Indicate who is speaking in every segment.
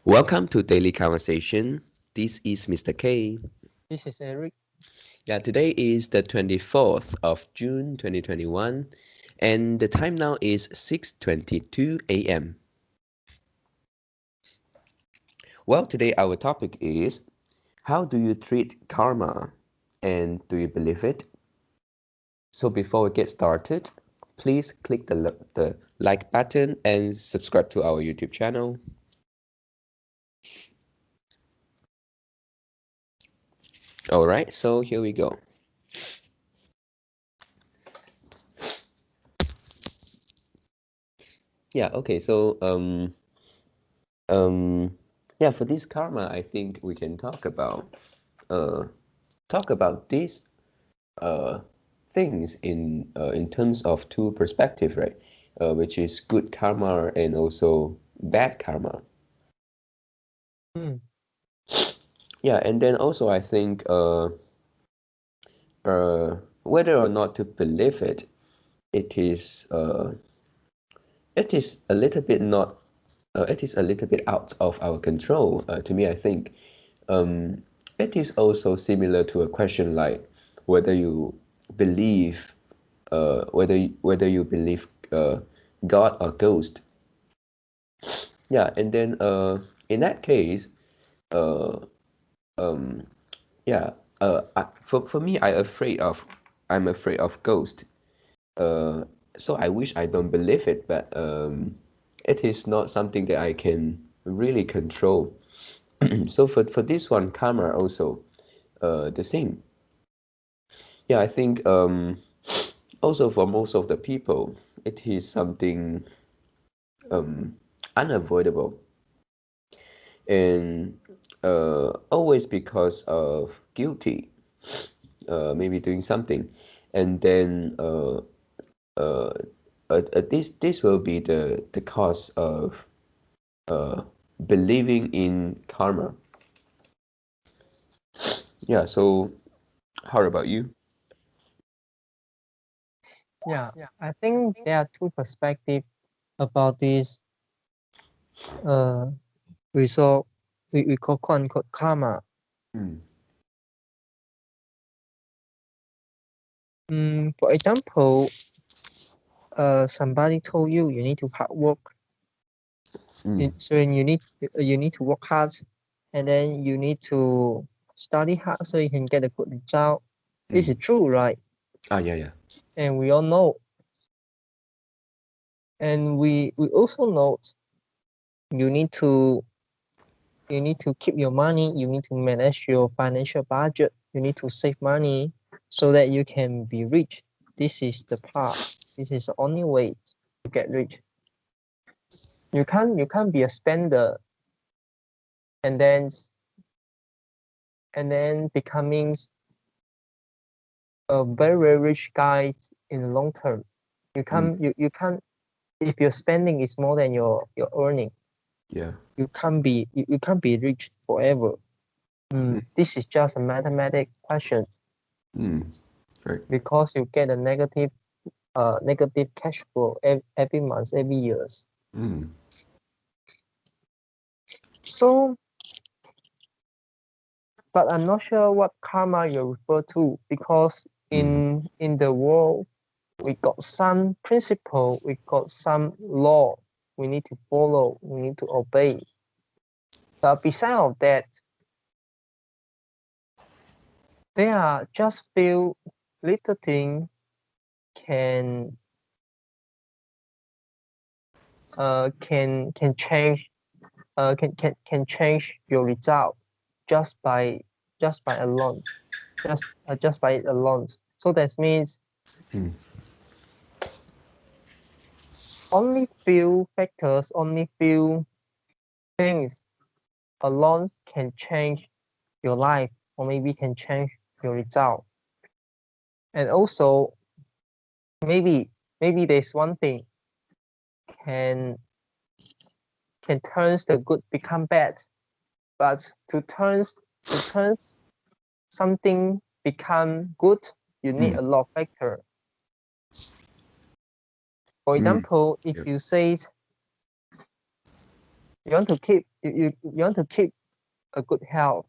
Speaker 1: Welcome to Daily Conversation. This is Mr. K.
Speaker 2: This is Eric.
Speaker 1: Yeah, today is the 24th of June 2021 and the time now is 6:22 a.m. Well, today our topic is how do you treat karma and do you believe it? So before we get started, please click the like button and subscribe to our YouTube channel. All right, so here we go. Yeah, okay, so yeah, for this karma, I think we can uh talk about these uh things in terms of two perspective, right? Which is good karma and also bad karma.
Speaker 2: Hmm.
Speaker 1: Yeah, and then also I think whether or not to believe it, it is uh it is a little bit not it is a little bit out of our control. To me, I think um, it is also similar to a question like whether you believe whether you believe God or ghost. Yeah, and then in that case, uh, um, yeah, for me, I'm afraid of ghost. Uh, so I wish I don't believe it, but it is not something that I can really control. So for this one, karma also the same. Yeah, I think also for most of the people, it is something um, unavoidable, and always because of guilty, maybe doing something, and then uh, this will be the cause of uh, believing in karma. Yeah. So how about you?
Speaker 2: Yeah, I think there are two perspectives about this uh result we call quote unquote karma.
Speaker 1: Mm,
Speaker 2: For example, somebody told you need to hard work.
Speaker 1: mm,
Speaker 2: So you need to work hard, and then you need to study hard so you can get a good result. This
Speaker 1: mm.
Speaker 2: is true, right?
Speaker 1: Yeah, yeah.
Speaker 2: And we all know, and we also know you need to you need to keep your money, you need to manage your financial budget, you need to save money so that you can be rich. This is the path. This is the only way to get rich. You can't be a spender and then becoming a very, very rich guy in the long term. You
Speaker 1: Mm,
Speaker 2: can't you, you can't if your spending is more than your earning,
Speaker 1: yeah.
Speaker 2: you can't be rich forever.
Speaker 1: Mm,
Speaker 2: This is just a mathematic question
Speaker 1: mm. Right.
Speaker 2: because you get a negative cash flow every month, every years.
Speaker 1: Mm,
Speaker 2: So, but I'm not sure what karma you refer to because
Speaker 1: mm,
Speaker 2: in the world we got some principle, we got some law we need to follow, we need to obey. But beside of that, there are just few little things can can change can change your result just by just by alone just by it alone. So that means
Speaker 1: mm,
Speaker 2: only few factors, only few things alone can change your life or maybe can change your result. And also maybe there's one thing can turn the good become bad, but to turn something become good, you need
Speaker 1: mm,
Speaker 2: a lot of factor. For
Speaker 1: mm.
Speaker 2: example, if
Speaker 1: Yep.
Speaker 2: you say You want to keep you want to keep a good health.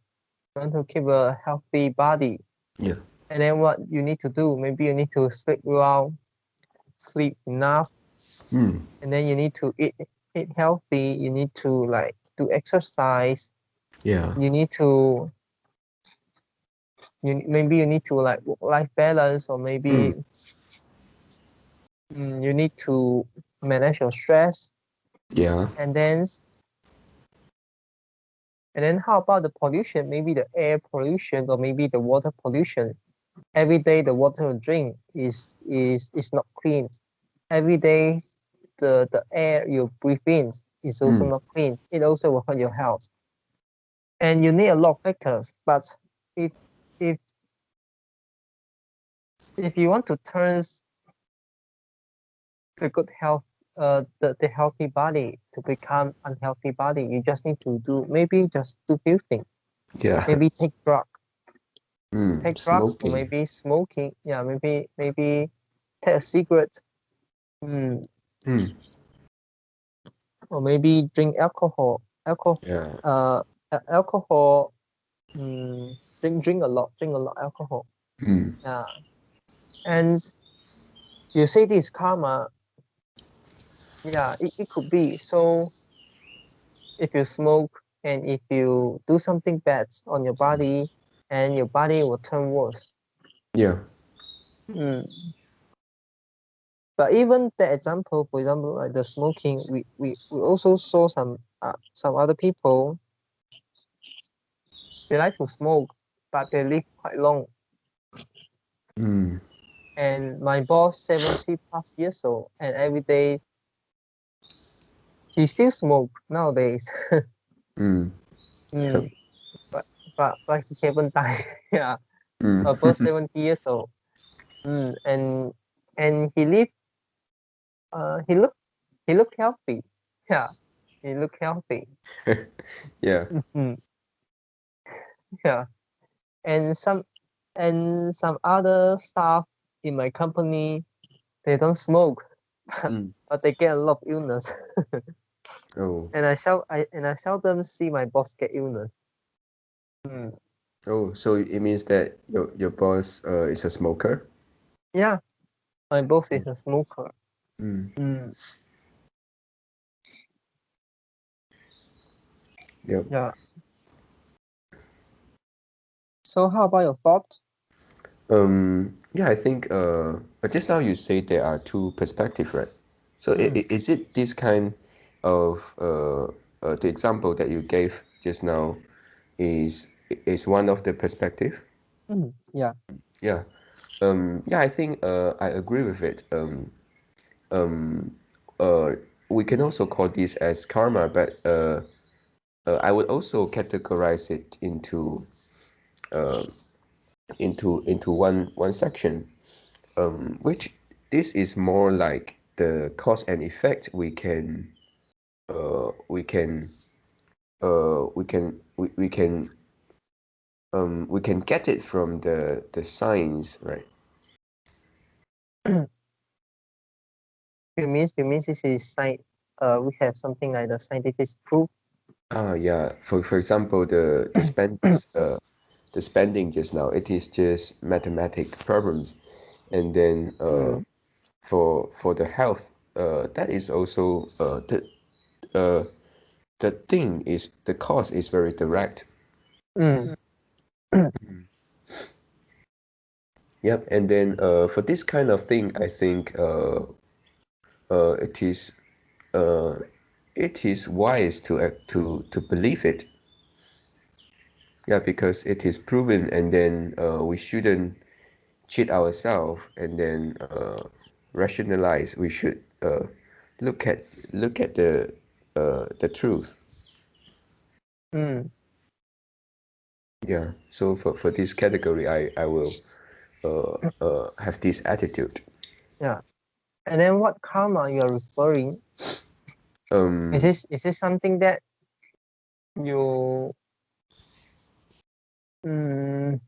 Speaker 2: You want to keep a healthy body.
Speaker 1: Yeah.
Speaker 2: And then what you need to do, maybe you need to sleep well, sleep enough,
Speaker 1: Mm.
Speaker 2: and then you need to eat healthy. You need to like do exercise.
Speaker 1: Yeah.
Speaker 2: You need to maybe you need to like work-life balance, or maybe you need to manage your stress.
Speaker 1: Yeah.
Speaker 2: And then how about the pollution? Maybe the air pollution or maybe the water pollution. Every day the water you drink is not clean. Every day the air you breathe in is also not clean. It also will hurt your health. And you need a lot of factors. But if if if you want to turn the good health, the healthy body to become unhealthy body, you just need to do maybe just do few things.
Speaker 1: Yeah.
Speaker 2: Maybe take drugs, or
Speaker 1: Smoking.
Speaker 2: maybe smoking. Yeah, maybe take a cigarette. Mm,
Speaker 1: Mm.
Speaker 2: or maybe drink alcohol.
Speaker 1: Yeah.
Speaker 2: Alcohol. Drink a lot. Alcohol.
Speaker 1: Mm.
Speaker 2: Yeah, and you say this karma. Yeah, it could be. So if you smoke and if you do something bad on your body, and your body will turn worse.
Speaker 1: Yeah.
Speaker 2: Mm. But even the example, for example, like the smoking, we also saw some other people, they like to smoke, but they live quite long.
Speaker 1: Mm.
Speaker 2: And my boss, 70 plus years old, and every day he still smoke nowadays.
Speaker 1: Mm. Yep.
Speaker 2: Mm, but he haven't died. Yeah,
Speaker 1: Mm.
Speaker 2: above 70 years old. And he live. He look healthy. Yeah, he look healthy.
Speaker 1: Yeah.
Speaker 2: Mhm. Yeah, and some other staff in my company, they don't smoke,
Speaker 1: Mm.
Speaker 2: but they get a lot of illness.
Speaker 1: Oh.
Speaker 2: And I seldom see my boss get illness. Mm.
Speaker 1: Oh, so it means that your boss is a smoker?
Speaker 2: Yeah, my boss is a smoker.
Speaker 1: Mm.
Speaker 2: Mm.
Speaker 1: Yep.
Speaker 2: Yeah. So how about your thought?
Speaker 1: Yeah, I think but just now you say there are two perspectives, right? So is it this kind of the example that you gave just now is one of the perspective?
Speaker 2: Yeah.
Speaker 1: Yeah. Yeah, I think I agree with it. Um, uh, we can also call this as karma, but I would also categorize it uh, into one section, which this is more like the cause and effect we can get it from the science, right?
Speaker 2: You means this is we have something like the scientific proof.
Speaker 1: Yeah. For example, the spending just now, it is just mathematic problems, and then for the health, that is also uh the thing is the cause is very direct.
Speaker 2: Mm.
Speaker 1: Yep. And then for this kind of thing, I think uh it is uh it is wise to believe it. Yeah, because it is proven, and then we shouldn't cheat ourselves, and then rationalize. We should look at the truth.
Speaker 2: Mm.
Speaker 1: Yeah. So for this category, I will have this attitude.
Speaker 2: Yeah. And then what karma you are referring?
Speaker 1: Um.
Speaker 2: Is this something that you mm,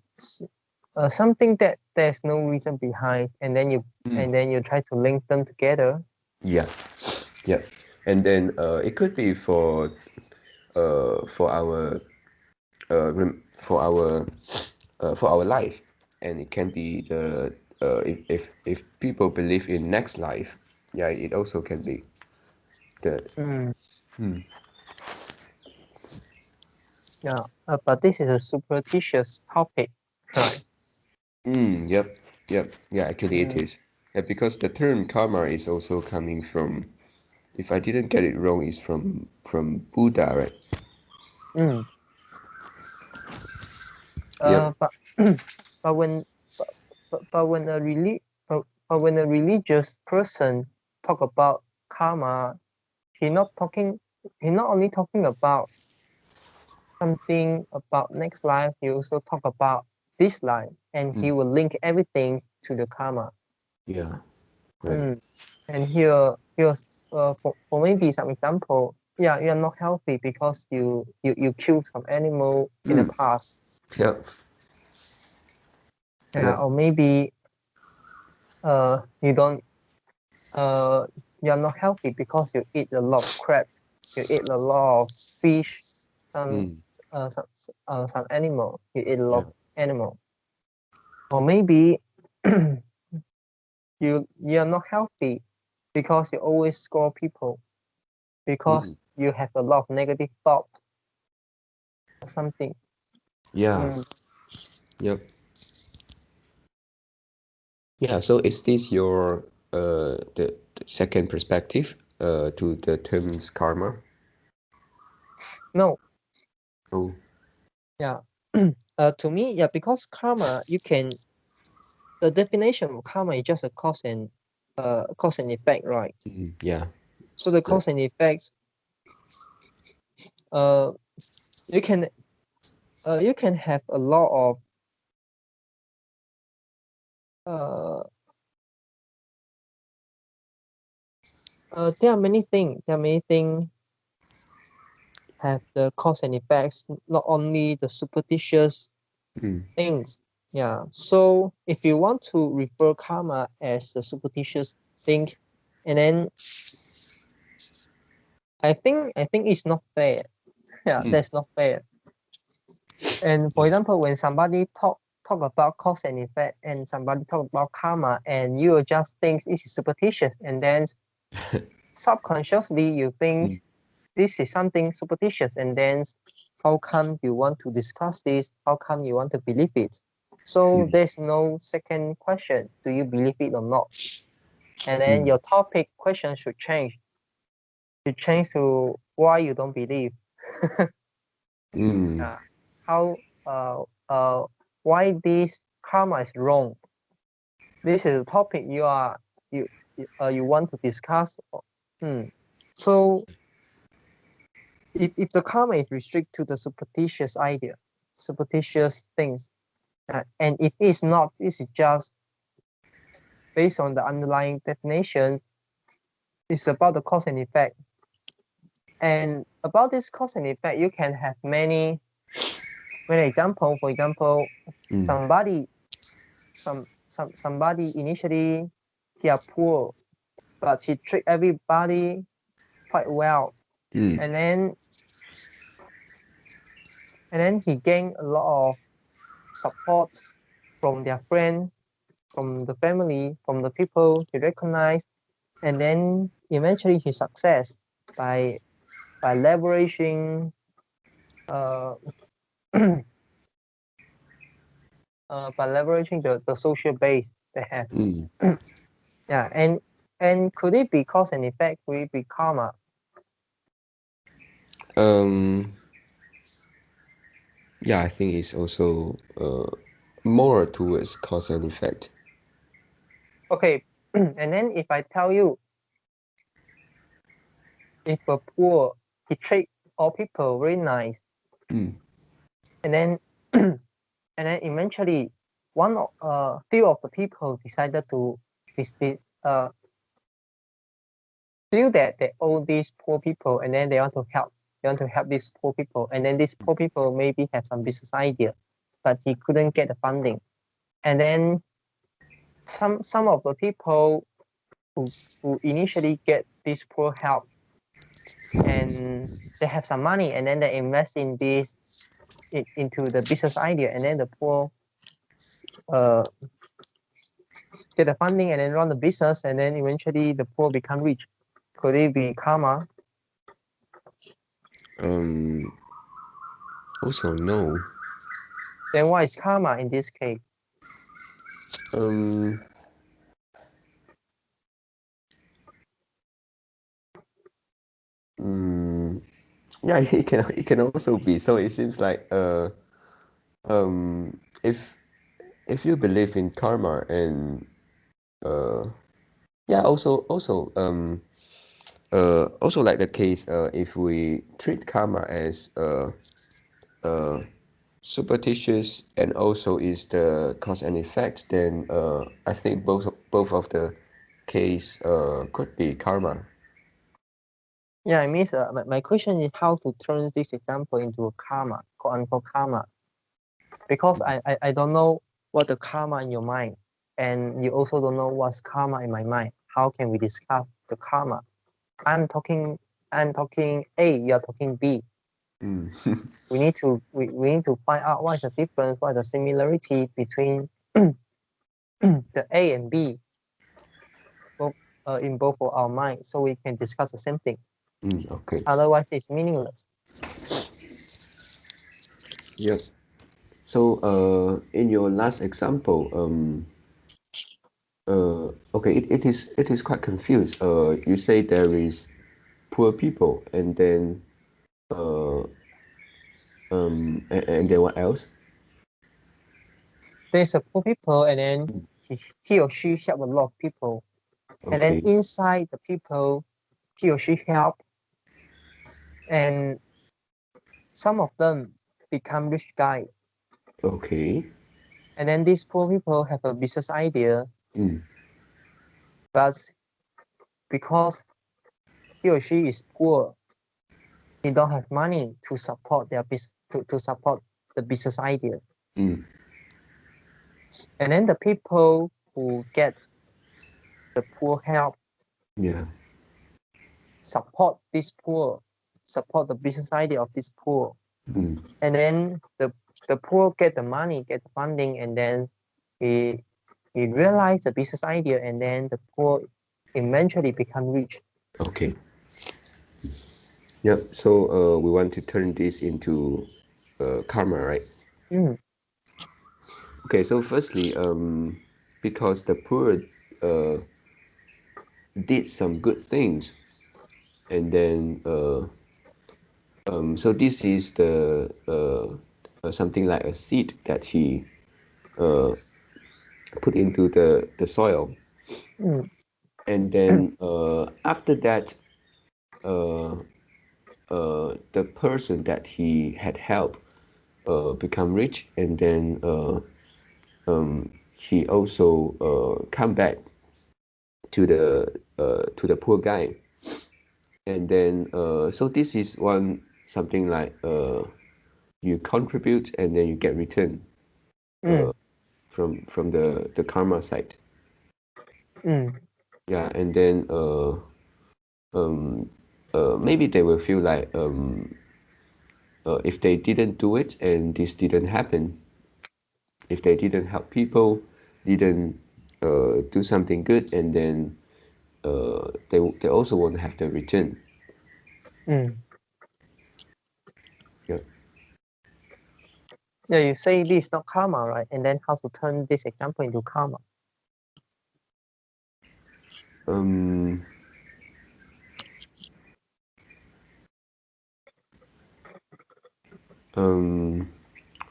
Speaker 2: something that there's no reason behind, and then you
Speaker 1: mm,
Speaker 2: try to link them together?
Speaker 1: yeah. Yeah. And then it could be for our for our life, and it can be the if people believe in next life, yeah, it also can be the
Speaker 2: Yeah, but this is a superstitious topic, right?
Speaker 1: Yep, yeah, actually it is. Yeah, because the term karma is also coming from, if I didn't get it wrong, is from Buddha, right?
Speaker 2: Mm.
Speaker 1: Yep.
Speaker 2: But but when but, but when a but when a religious person talk about karma, he not talking he not only talking about something about next life, he also talk about this life, and he will link everything to the karma.
Speaker 1: Yeah, right.
Speaker 2: And here for maybe some example, yeah, you are not healthy because you killed some animal in the past.
Speaker 1: Yep.
Speaker 2: Yeah,
Speaker 1: Yep.
Speaker 2: or maybe you don't you are not healthy because you eat a lot of crab, you eat a lot of fish, some some animal, you eat a lot
Speaker 1: Yeah.
Speaker 2: of animal. Or maybe you are not healthy because you always score people, because you have a lot of negative thought or something.
Speaker 1: Yeah. Yep. Yeah. So is this your the second perspective to the terms karma?
Speaker 2: No,
Speaker 1: Oh.
Speaker 2: yeah. To me, yeah, because karma, the definition of karma is just a cause and effect, right?
Speaker 1: Yeah.
Speaker 2: So the
Speaker 1: Right.
Speaker 2: cause and effects, uh, you can you can have a lot of uh, there are many things. There are many things have the cause and effects, not only the superstitious things. Yeah. So if you want to refer karma as a superstitious thing, and then I think it's not fair. Yeah, that's not fair. And for example, when somebody talk about cause and effect, and somebody talk about karma, and you just think this is superstitious, and then subconsciously you think this is something superstitious, and then how come you want to discuss this? How come you want to believe it? So there's no second question, do you believe it or not? And then your topic question should change. You change to why you don't believe. How why this karma is wrong? This is a topic you want to discuss. So if the karma is restricted to the superstitious idea, superstitious things, and if it's not, this is just based on the underlying definition, it's about the cause and effect. And about this cause and effect, you can have many examples. For example, somebody somebody initially he are poor, but he treat everybody quite well, and then he gained a lot of support from their friend, from the family, from the people he recognized, and then eventually he success by leveraging uh, by leveraging the social base they have. Yeah, and could it be cause and effect? Could it be karma?
Speaker 1: Yeah, I think it's also more towards cause and effect.
Speaker 2: Okay, and then if I tell you, if a poor he treat all people very nice, and then and then eventually few of the people decided to uh feel that they owe these poor people, and then they want to help. They want to help these poor people, and then these poor people maybe have some business idea, but he couldn't get the funding. And then some of the people who initially get this poor help, and they have some money, and then they invest in this into the business idea, and then the poor uh, get the funding and then run the business, and then eventually the poor become rich. Could it be karma?
Speaker 1: Also no.
Speaker 2: Then what is karma in this case?
Speaker 1: Yeah, it can also be. So it seems like if you believe in karma and yeah, also like the case if we treat karma as superstitious and also is the cause and effect, then I think both of the case could be karma.
Speaker 2: Yeah, I mean, my question is how to turn this example into a karma, quote unquote karma, because I don't know what the karma in your mind, and you also don't know what's karma in my mind. How can we discuss the karma? I'm talking A, you're talking B. We need to find out what is the difference, what is the similarity between the A and B, both in both of our minds, so we can discuss the same thing.
Speaker 1: Okay.
Speaker 2: Otherwise, it's meaningless.
Speaker 1: Yep. So in your last example, okay, it is quite confused. You say there is poor people, and then and then what else?
Speaker 2: There's a poor people, and then he or she help a lot of people, and then
Speaker 1: Okay.
Speaker 2: inside the people he or she help, and some of them become rich guy,
Speaker 1: Okay.
Speaker 2: and then these poor people have a business idea, but because he or she is poor, they don't have money to support their to support the business idea. And then the people who get the poor help,
Speaker 1: Yeah.
Speaker 2: support this poor, support the business idea of this poor. And then the poor get the money, get the funding, and then he realize the business idea, and then the poor eventually become rich.
Speaker 1: Okay. Yep. So we want to turn this into karma, right? Okay. So firstly, because the poor did some good things, and then so this is the something like a seed that he put into the soil, and then after that the person that he had helped become rich, and then he also come back to the poor guy, and then so this is one something like you contribute and then you get return from the karma side. Yeah, and then maybe they will feel like if they didn't do it and this didn't happen, if they didn't help people, didn't do something good, and then they also won't have the return. Yeah.
Speaker 2: Yeah, you say this is not karma, right? And then how to turn this example into karma?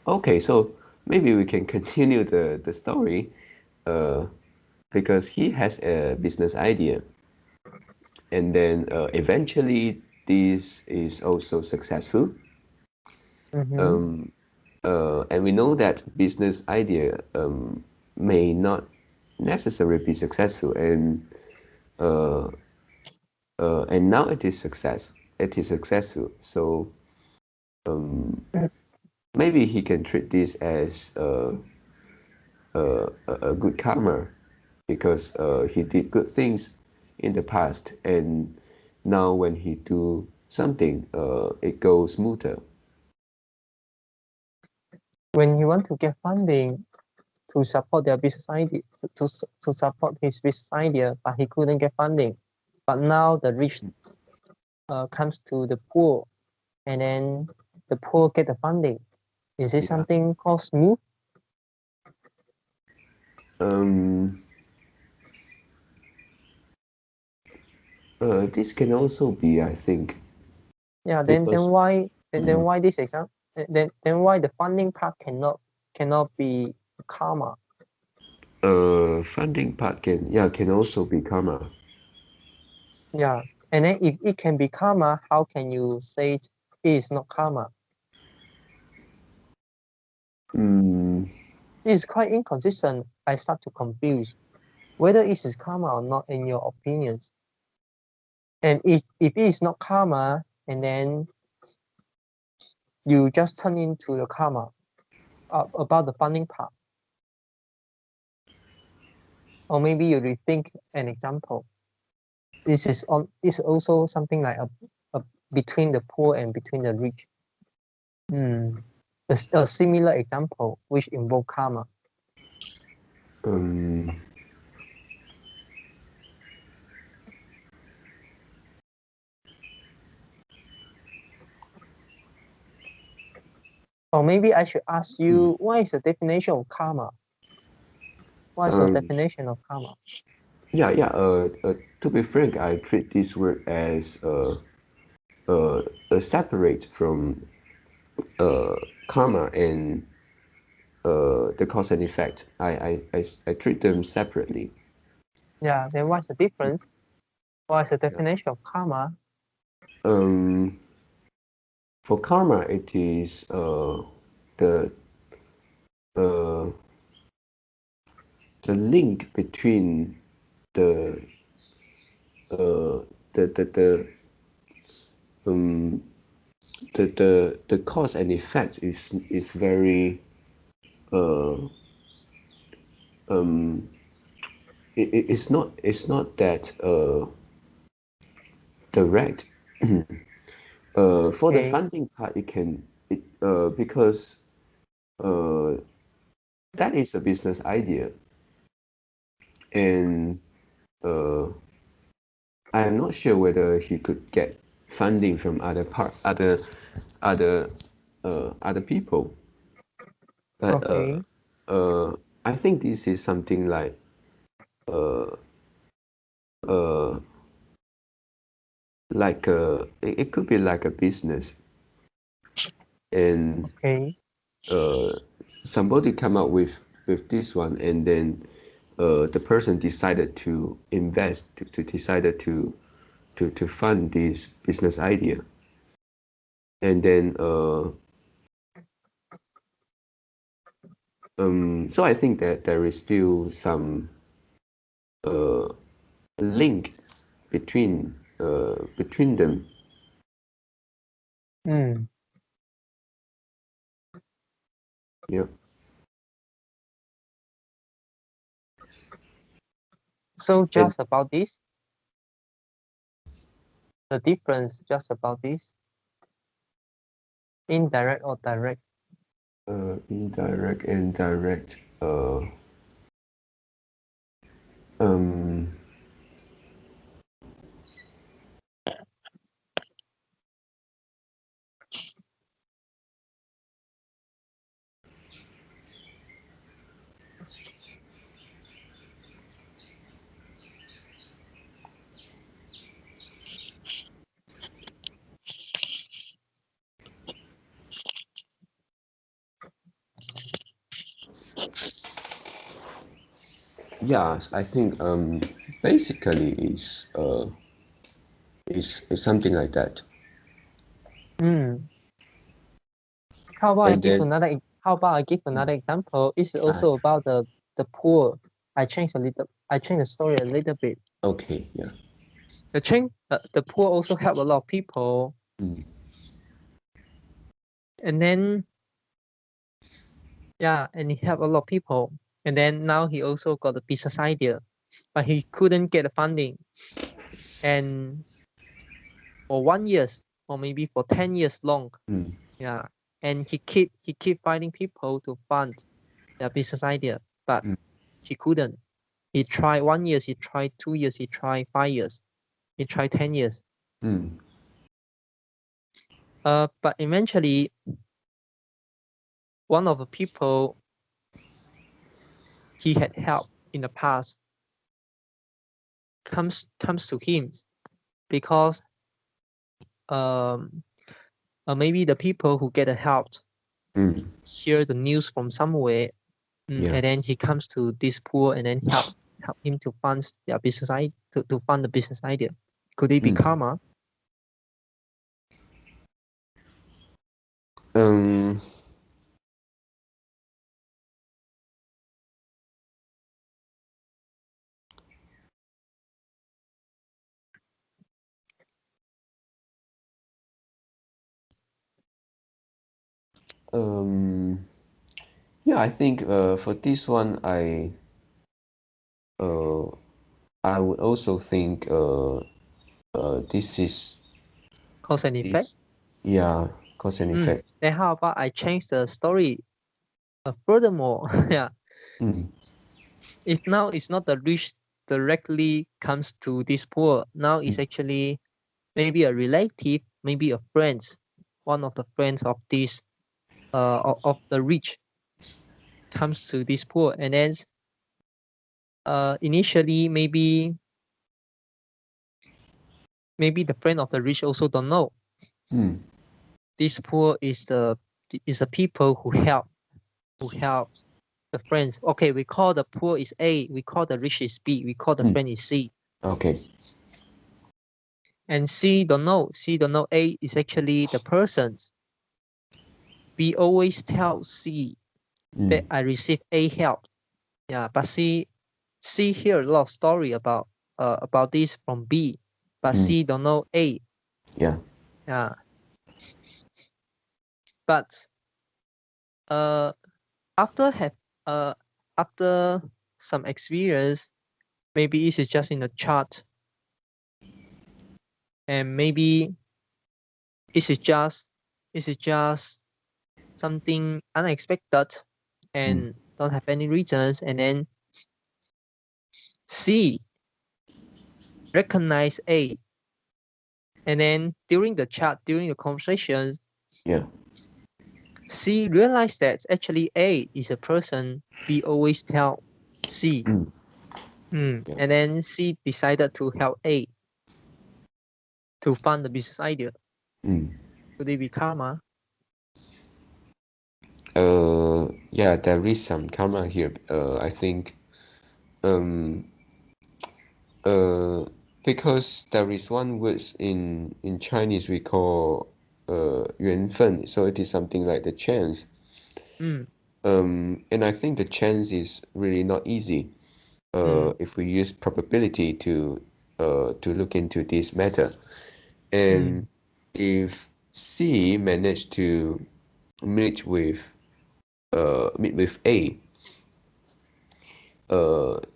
Speaker 1: Okay, so maybe we can continue the story because he has a business idea, and then eventually this is also successful. And we know that business idea may not necessarily be successful, and now it is successful. So maybe he can treat this as a good karma because he did good things in the past, and now when he do something, it goes smoother.
Speaker 2: When you want to get funding to support their business idea, to support his business idea, but he couldn't get funding. But now the rich comes to the poor, and then the poor get the funding. Is it
Speaker 1: Yeah.
Speaker 2: something called smooth?
Speaker 1: This can also be, I think.
Speaker 2: Yeah. Then
Speaker 1: because
Speaker 2: why this example? Then why the funding part cannot be karma?
Speaker 1: funding part can also be karma.
Speaker 2: Yeah. And then if it can be karma, how can you say it is not karma? It's quite inconsistent. I start to confuse whether it is karma or not in your opinions. And if it is not karma, and then you just turn into the karma about the funding part. Or maybe you rethink an example. This is also something like a between the poor and between the rich. A similar example which involve karma. Or maybe I should ask you, what is the definition of karma? What is your definition of karma?
Speaker 1: To be frank, I treat this word as separate from karma and the cause and effect. I treat them separately.
Speaker 2: Yeah, then what's the difference? What is the definition of karma?
Speaker 1: For karma, it is the link between the cause and effect is very it's not that direct. For the funding part, because that is a business idea, and I am not sure whether he could get funding from other people. But I think this is something like it could be like a business, and somebody come up with this one, and then the person decided to invest, decided to fund this business idea, and then so I think that there is still some link between them. Yeah.
Speaker 2: So just about this, the difference just about this, indirect or direct?
Speaker 1: Indirect and direct. Yeah, I think basically is something like that.
Speaker 2: How about I give another example? It's also about the poor. I change the story a little bit.
Speaker 1: Okay, yeah.
Speaker 2: The poor also help a lot of people. And then and he helped a lot of people. And then now he also got a business idea, but he couldn't get the funding. And for 1 year or maybe for 10 years long. Yeah, and he keep finding people to fund their business idea, but he couldn't. He tried 1 year, he tried 2 years, he tried 5 years, he tried 10 years. But eventually, one of the people he had helped in the past comes to him because maybe the people who get the help hear the news from somewhere, and then he comes to this poor and then help him to fund their business idea, to fund the business idea. Could it be karma?
Speaker 1: Yeah, I think for this one, I would also think this is
Speaker 2: Cause and effect.
Speaker 1: Yeah, cause and effect.
Speaker 2: Then how about I change the story? Furthermore, yeah. If now it's not the rich directly comes to this poor, now it's actually maybe a relative, maybe a friend, one of the friends of this of the rich comes to this poor, and then initially maybe the friend of the rich also don't know this poor is a people who helps the friends. Okay, we call the poor is A, we call the rich is B, we call the friend is C.
Speaker 1: Okay.
Speaker 2: And C don't know A is actually the persons. B always tell C that I receive A help. Yeah, but C hear a lot of story about this from B, but C don't know A.
Speaker 1: Yeah.
Speaker 2: Yeah. But after some experience, maybe it's just in the chart, and maybe it's just something unexpected and don't have any reasons, and then C recognize A, and then during the chat, during the conversations, C realized that actually A is a person B always tell C. And then C decided to help A to fund the business idea. Could it be karma?
Speaker 1: Yeah, there is some karma here. I think because there is one word in Chinese we call 缘分, so it is something like the chance. And I think the chance is really not easy if we use probability to look into this matter. And if C managed to meet with A,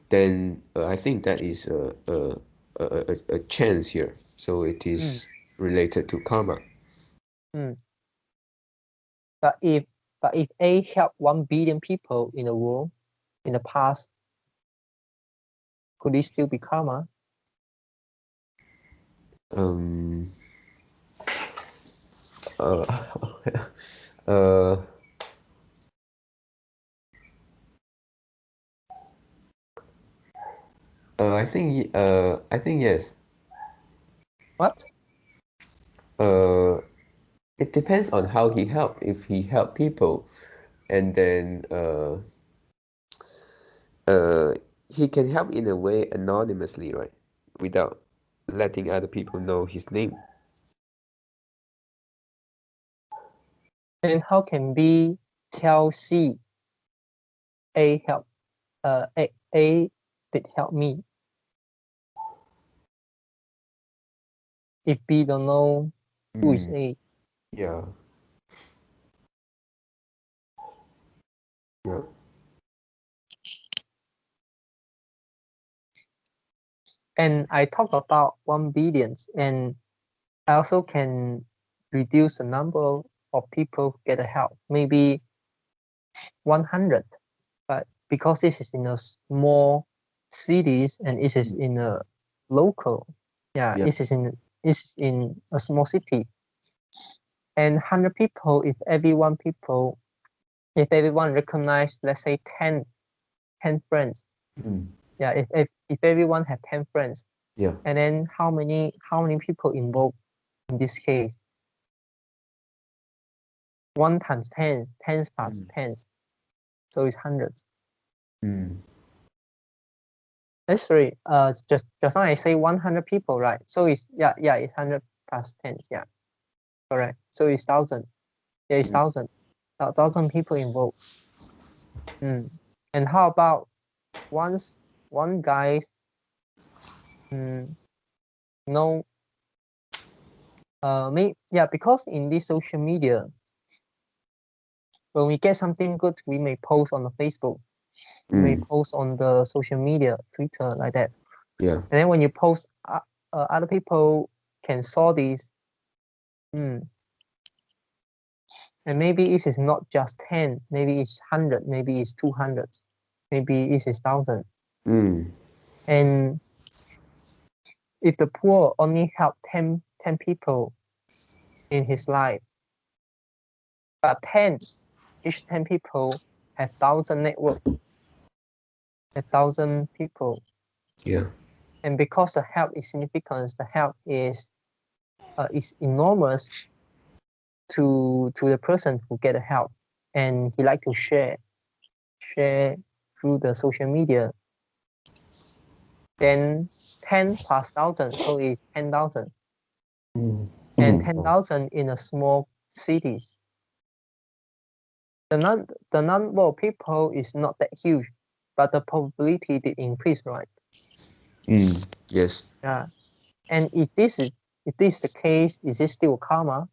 Speaker 1: then I think that is a chance here. So it is related to karma.
Speaker 2: But if A helped 1 billion people in the world in the past, could it still be karma?
Speaker 1: I think yes.
Speaker 2: What?
Speaker 1: It depends on how he helped. If he helped people, and then he can help in a way anonymously, right? Without letting other people know his name.
Speaker 2: And how can B tell C A help A did help me if B don't know who is A?
Speaker 1: Yeah. Yeah.
Speaker 2: And I talk about 1 billion, and I also can reduce the number of people who get help, maybe 100. But because this is in a small cities and it is in a local,
Speaker 1: Yeah.
Speaker 2: it is in a small city. And 100 people, if everyone recognize, let's say 10 friends, if everyone have 10 friends,
Speaker 1: Yeah.
Speaker 2: and then how many people involved in this case? 1 times 10, 10 plus 10, so it's hundreds. Sorry, just now I say 100 people, right? So it's it's 100 plus 10, correct. So it's 1,000. Yeah, it's 1,000. 1,000 people involved. And how about one guy no because in this social media, when we get something good, we may post on the Facebook, we may post on the social media, Twitter, like that.
Speaker 1: Yeah.
Speaker 2: And then when you post, other people can saw this. And maybe it is not just 10, maybe it's 100, maybe it's 200, maybe it is 1,000. And if the poor only help 10 people in his life, but each 10 people have 1,000 network, 1,000 people.
Speaker 1: Yeah.
Speaker 2: And because the help is significant, the help is enormous to the person who get the help, and he like to share through the social media. Then 10 plus 1,000, so it's 10,000. And 10,000 in a small cities. The number of people is not that huge, but the probability did increase, right?
Speaker 1: Yes.
Speaker 2: Yeah. And if this is the case, is it still karma?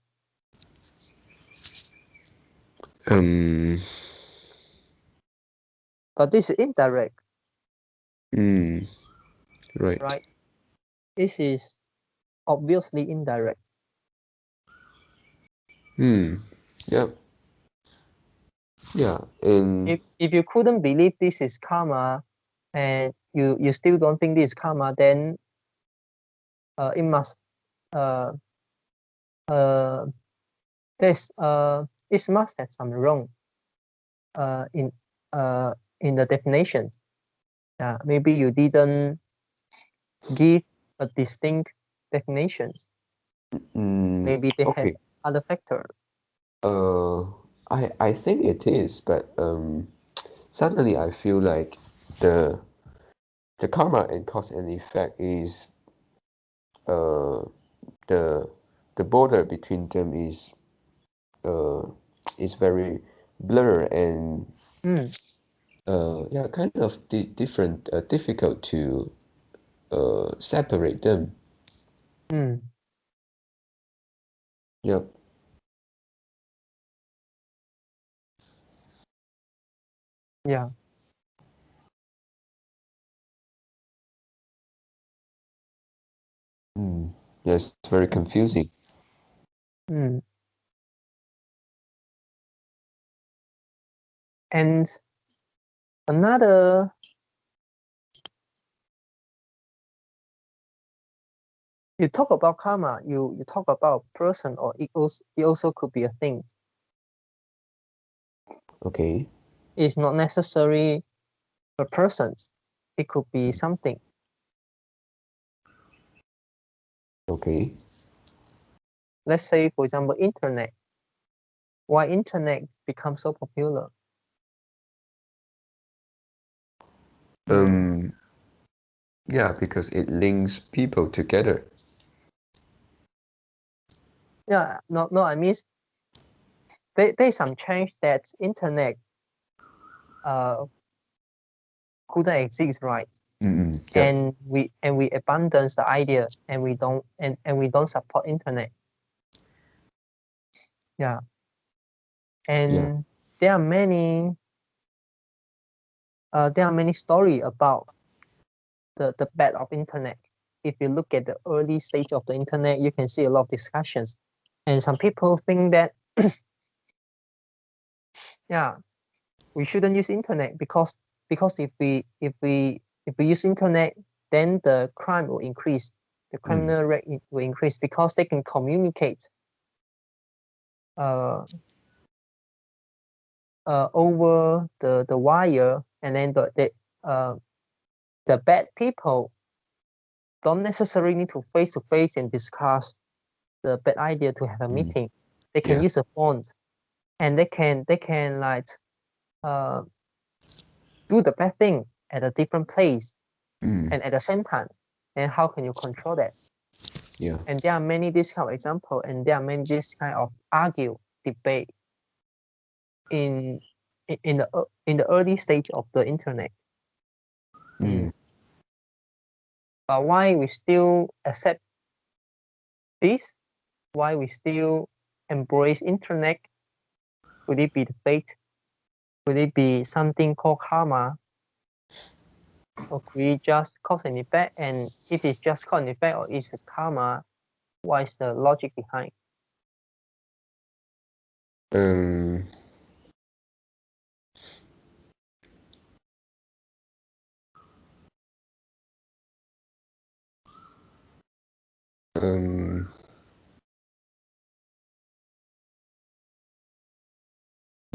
Speaker 2: But this is indirect.
Speaker 1: Right.
Speaker 2: Right. This is obviously indirect.
Speaker 1: Yeah. Yeah. And
Speaker 2: if you couldn't believe this is karma, and you still don't think this is karma, then it must it must have some wrong in the definition. Maybe you didn't give a distinct definitions. Maybe they have other factors.
Speaker 1: I think it is, but suddenly I feel like the karma and cause and effect is the border between them is very blurred and kind of different, difficult to separate them. Yep.
Speaker 2: Yeah.
Speaker 1: Yes, it's very confusing.
Speaker 2: And another you talk about karma, you talk about a person, or it also could be a thing.
Speaker 1: Okay.
Speaker 2: It's not necessarily a person. It could be something.
Speaker 1: Okay.
Speaker 2: Let's say, for example, internet. Why internet becomes so popular?
Speaker 1: Yeah, because it links people together.
Speaker 2: Yeah, no, I mean, there's some change that internet couldn't exist, right?
Speaker 1: Yeah.
Speaker 2: And we abandon the idea, and we don't support internet. Yeah. And there are many stories about the bad of internet. if you look at the early stage of the internet, you can see a lot of discussions, and some people think that yeah, we shouldn't use internet because if we use internet, then the crime will increase, the criminal rate will increase because they can communicate over the wire, and then the bad people don't necessarily need to face to face and discuss the bad idea to have a meeting. They can use a phone, and they can like do the bad thing at a different place and at the same time. And how can you control that?
Speaker 1: Yeah.
Speaker 2: And there are many this kind of example, and there are many this kind of debate in the early stage of the internet. But why we still accept this? Why we still embrace internet? Could it be the fate? Could it be something called karma? Or could it just cause and effect? And if it's just cause and effect or it's a karma, what is the logic behind?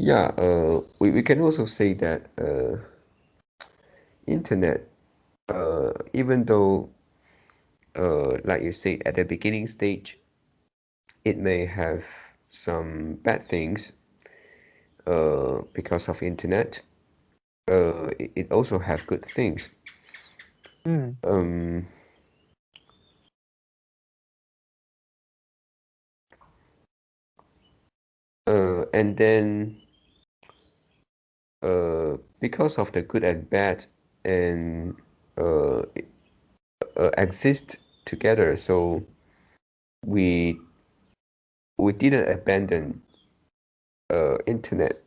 Speaker 1: Yeah, we can also say that internet, even though like you said at the beginning stage, it may have some bad things because of internet. It also have good things. And then because of the good and bad and exist together, so we didn't abandon internet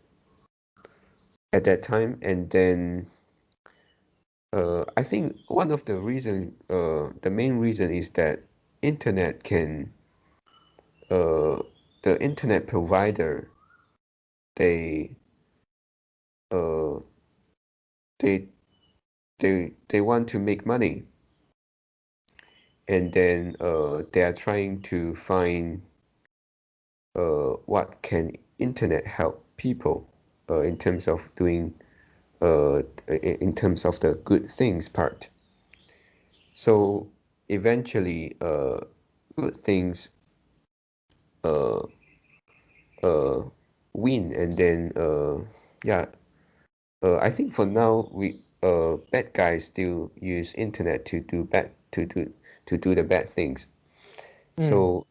Speaker 1: at that time. And then I think one of the reason, the main reason is that internet can the internet provider, they they they want to make money, and then they are trying to find what can internet help people in terms of doing in terms of the good things part. So eventually good things win, and then yeah, I think for now we bad guys still use internet to do the bad things. So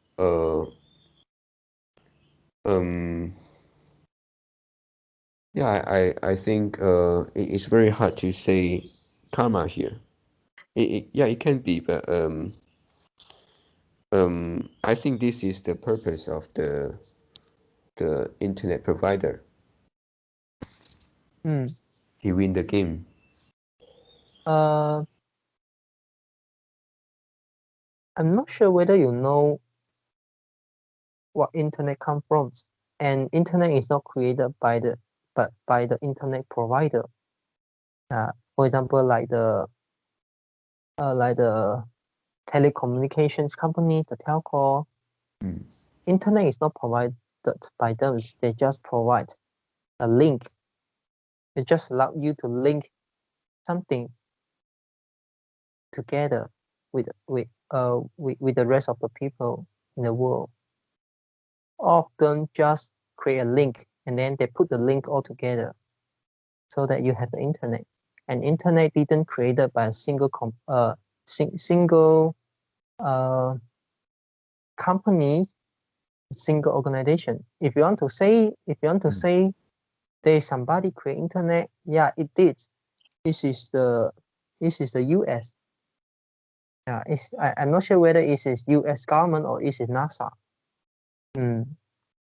Speaker 1: yeah, I think it's very hard to say karma here. Yeah, it can be, but I think this is the purpose of the internet provider. He win the game.
Speaker 2: I'm not sure whether you know what internet comes from, and internet is not created by the internet provider. For example, like the telecommunications company, the telco. Internet is not provided by them. They just provide a link. It just allow you to link something together with the rest of the people in the world. All of them just create a link, and then they put the link all together so that you have the internet. And internet didn't created by a single company, single organization. If you want to say there's somebody create internet, yeah, it did. This is the US. Yeah, I'm not sure whether it is US government or it is NASA.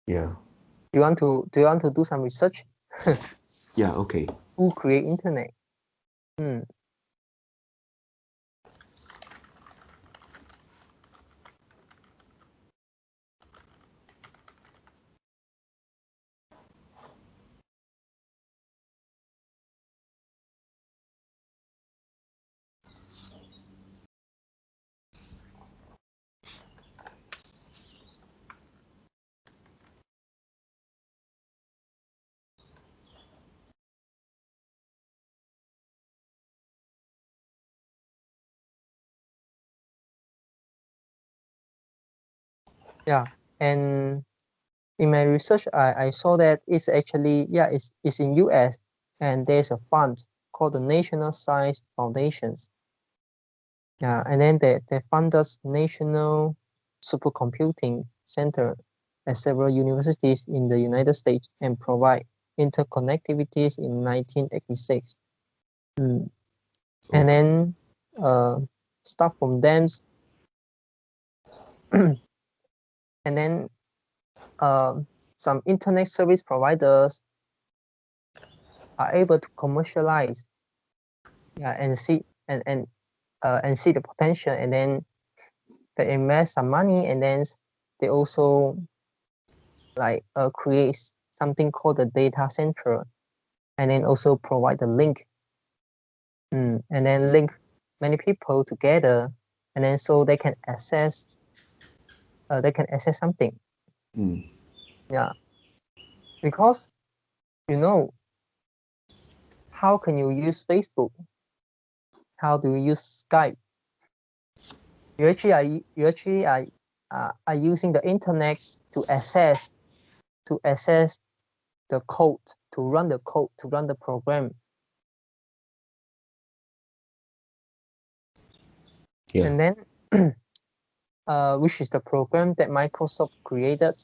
Speaker 1: Yeah.
Speaker 2: Do you want to do some research?
Speaker 1: Yeah, okay.
Speaker 2: Who create internet? Yeah, and in my research, I saw that it's actually, yeah, it's in US, and there's a fund called the National Science Foundations. Yeah, and then they fund us National Supercomputing Center at several universities in the United States and provide interconnectivities in 1986. Mm. And then stuff from them, and then some internet service providers are able to commercialize, yeah, and see the potential, and then they invest some money, and then they also like create something called the data center, and then also provide the link, and then link many people together, and then so they can access something. Yeah, because you know, how can you use Facebook? How do you use Skype? You actually are using the internet to access the code, to run the code, to run the program.
Speaker 1: Yeah.
Speaker 2: And then which is the program that Microsoft created.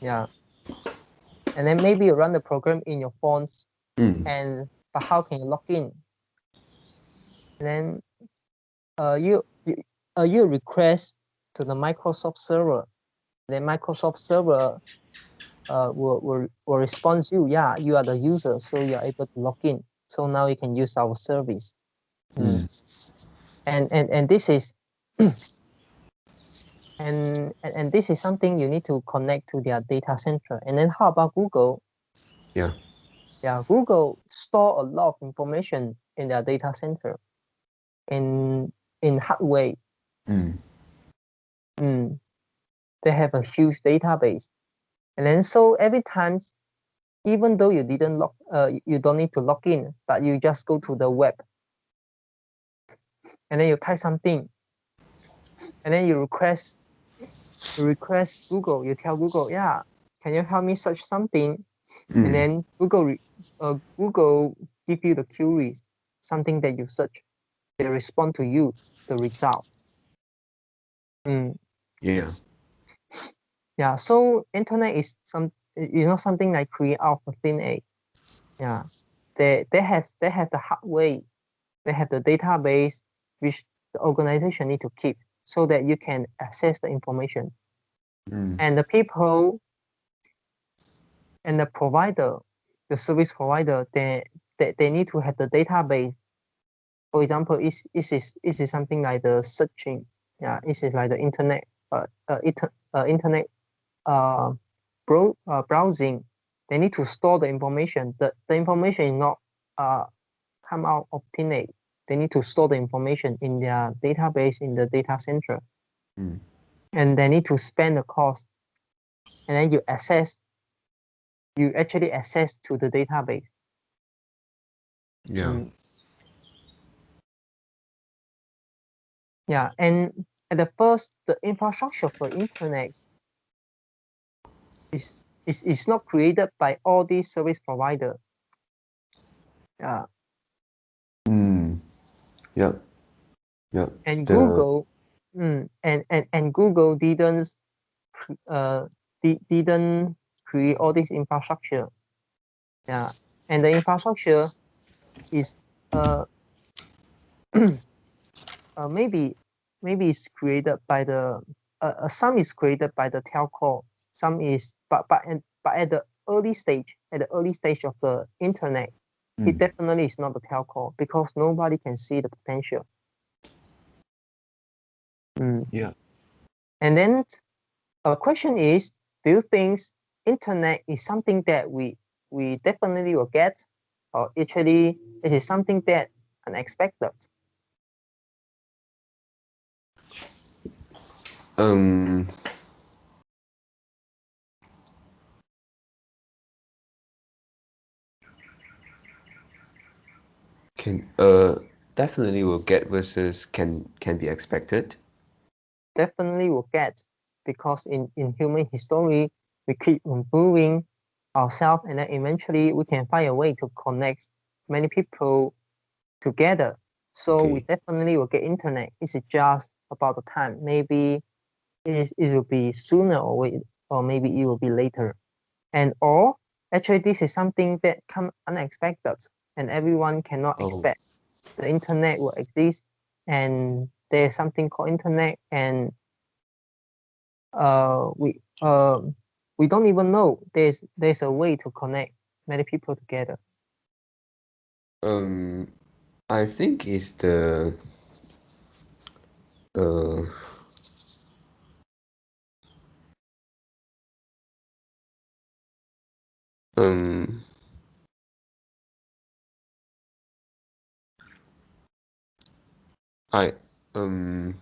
Speaker 2: Yeah. And then maybe you run the program in your phones, but how can you log in? And then you request to the Microsoft server. Then Microsoft server will respond to you. Yeah, you are the user, so you are able to log in. So now you can use our service. And this is and this is something you need to connect to their data center. And then how about Google?
Speaker 1: Yeah.
Speaker 2: Yeah, Google store a lot of information in their data center in hardware. They have a huge database, and then so every time, even though you you don't need to log in, but you just go to the web, and then you type something, and then you request Google. You tell Google, yeah, can you help me search something? And then Google give you the queries, something that you search. They respond to you the result.
Speaker 1: Yeah.
Speaker 2: Yeah. So internet is something like create out of thin air. Yeah. They have the hardware. They have the database which the organization need to keep so that you can access the information. And the people and the provider, the service provider, they need to have the database. For example, is something like the searching. Yeah, this is like the internet internet browsing. They need to store the information. The information is not come out of thin air. They need to store the information in their database in the data center. And they need to spend the cost. And then you actually access to the database.
Speaker 1: Yeah.
Speaker 2: Yeah, and at the first, the infrastructure for internet is not created by all these service providers. Yeah.
Speaker 1: Yeah. Yeah.
Speaker 2: And Google, and Google didn't didn't create all this infrastructure. Yeah, and the infrastructure is maybe it's created by the some is created by the telco, some is but at the early stage of the internet, it definitely is not the telco because nobody can see the potential.
Speaker 1: Yeah.
Speaker 2: And then a question is, do you think internet is something that we definitely will get, or actually it is something that unexpected?
Speaker 1: Can definitely will get versus can be expected.
Speaker 2: Definitely will get. because in human history, we keep improving ourselves, and then eventually we can find a way to connect many people together. So we
Speaker 1: Okay.
Speaker 2: definitely will get internet. It's just about the time. Maybe it will be sooner or maybe it will be later. And or actually this is something that come unexpected and everyone cannot
Speaker 1: Oh.
Speaker 2: expect. The internet will exist and there's something called internet, and uh we uh we don't even know there's a way to connect many people together.
Speaker 1: I think it's the uh um I um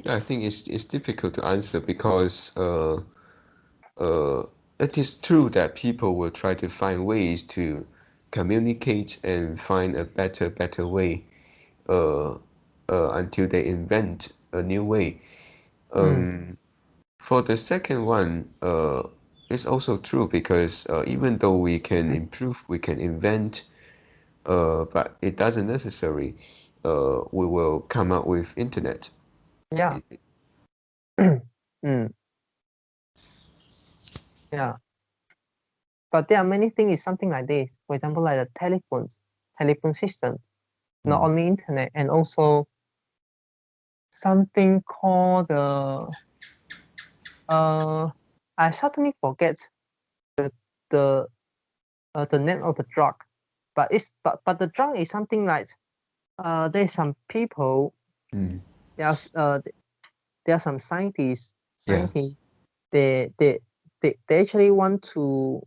Speaker 1: I think it's difficult to answer because uh it is true that people will try to find ways to communicate and find a better way uh until they invent a new way.
Speaker 2: Mm,
Speaker 1: For the second one, it's also true because even though we can improve, we can invent, but it doesn't necessarily we will come up with internet.
Speaker 2: yeah. mm, yeah. But there are many things is something like this. For example, like the telephone system, not
Speaker 1: Mm.
Speaker 2: only internet, and also something called I suddenly forget the the name of the drug, but the drug is something like there's some people,
Speaker 1: Mm.
Speaker 2: there's there are some
Speaker 1: Yeah.
Speaker 2: scientists they they they actually want to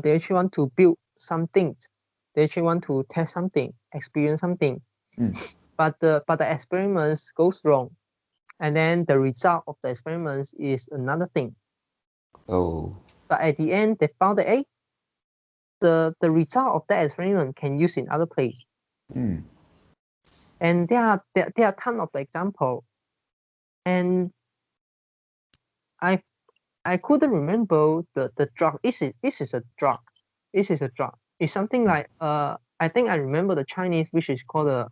Speaker 2: they actually want to build something, they actually want to test something, experience something,
Speaker 1: Mm.
Speaker 2: but the experiments goes wrong, and then the result of the experiments is another thing.
Speaker 1: Oh.
Speaker 2: But at the end, they found that the result of that experiment can use in other place.
Speaker 1: Mm.
Speaker 2: And there are ton of example. And I I couldn't remember the drug. This is a drug. This is a drug. It's something like I think I remember the Chinese, which is called a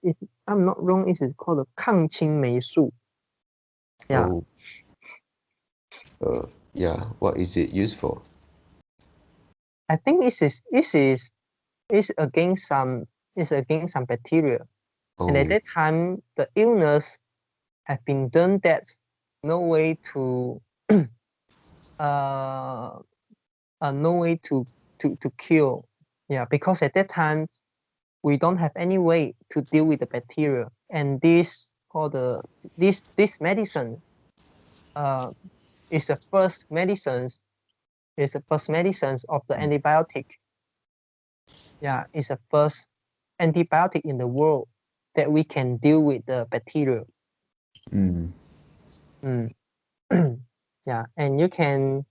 Speaker 2: if I'm not wrong, it is called a 抗青霉素. Yeah.
Speaker 1: Oh. Uh. Yeah. What is it used for?
Speaker 2: I think is against some bacteria. And at
Speaker 1: Oh.
Speaker 2: that time, the illness have been done that no way to uh, no way to cure. Yeah, because at that time we don't have any way to deal with the bacteria, and this medicine uh, is the first medicines of the
Speaker 1: Mm.
Speaker 2: antibiotic. Yeah, it's the first antibiotic in the world that we can deal with the bacteria.
Speaker 1: Mm.
Speaker 2: Mm. Yeah, and you can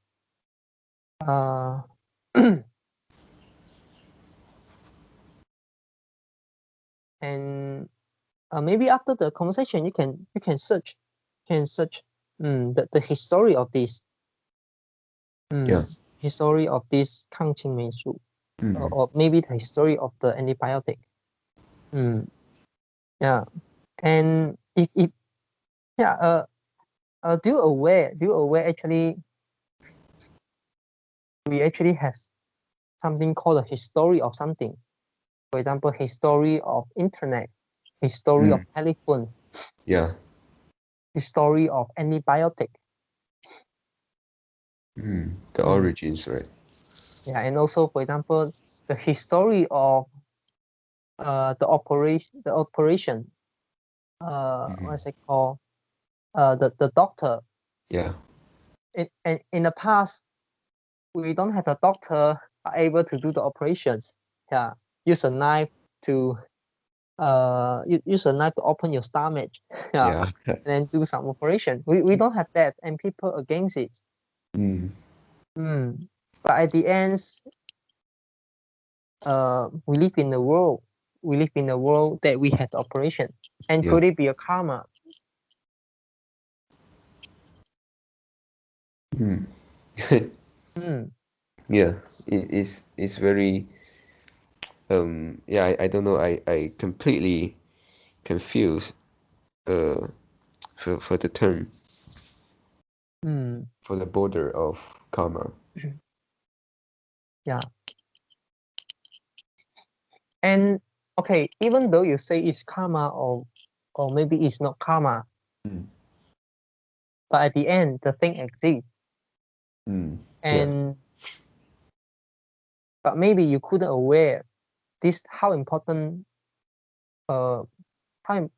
Speaker 2: uh, and maybe after the conversation you can search the history of this
Speaker 1: Yeah.
Speaker 2: history of this 抗青霉素,
Speaker 1: Mm.
Speaker 2: or maybe the history of the antibiotic. Mm, yeah, and if yeah do you aware actually we actually have something called a history of something. For example, history of internet, history of
Speaker 1: Mm.
Speaker 2: telephone,
Speaker 1: Yeah.
Speaker 2: history of antibiotic.
Speaker 1: Mm. The
Speaker 2: Mm,
Speaker 1: origins, right?
Speaker 2: yeah, and also for example, the history of the operation
Speaker 1: Mm.
Speaker 2: what's it called, the doctor
Speaker 1: Yeah.
Speaker 2: in the past we don't have a doctor are able to do the operations. Yeah, use a knife to use a knife to open your stomach. Yeah,
Speaker 1: Yeah.
Speaker 2: and then do some operation. We don't have that, and people against it.
Speaker 1: Mm.
Speaker 2: But at the end, we live in the world live in a world that we have the operation. And
Speaker 1: Yeah.
Speaker 2: could it be a karma?
Speaker 1: Mm.
Speaker 2: Hmm.
Speaker 1: Yeah, it's very yeah, I don't know, I completely confused for the term,
Speaker 2: Hmm.
Speaker 1: for the border of karma.
Speaker 2: Yeah. And okay, even though you say it's karma or maybe it's not karma,
Speaker 1: Mm.
Speaker 2: but at the end the thing exists.
Speaker 1: Mm. Yeah.
Speaker 2: And but maybe you couldn't aware this how important uh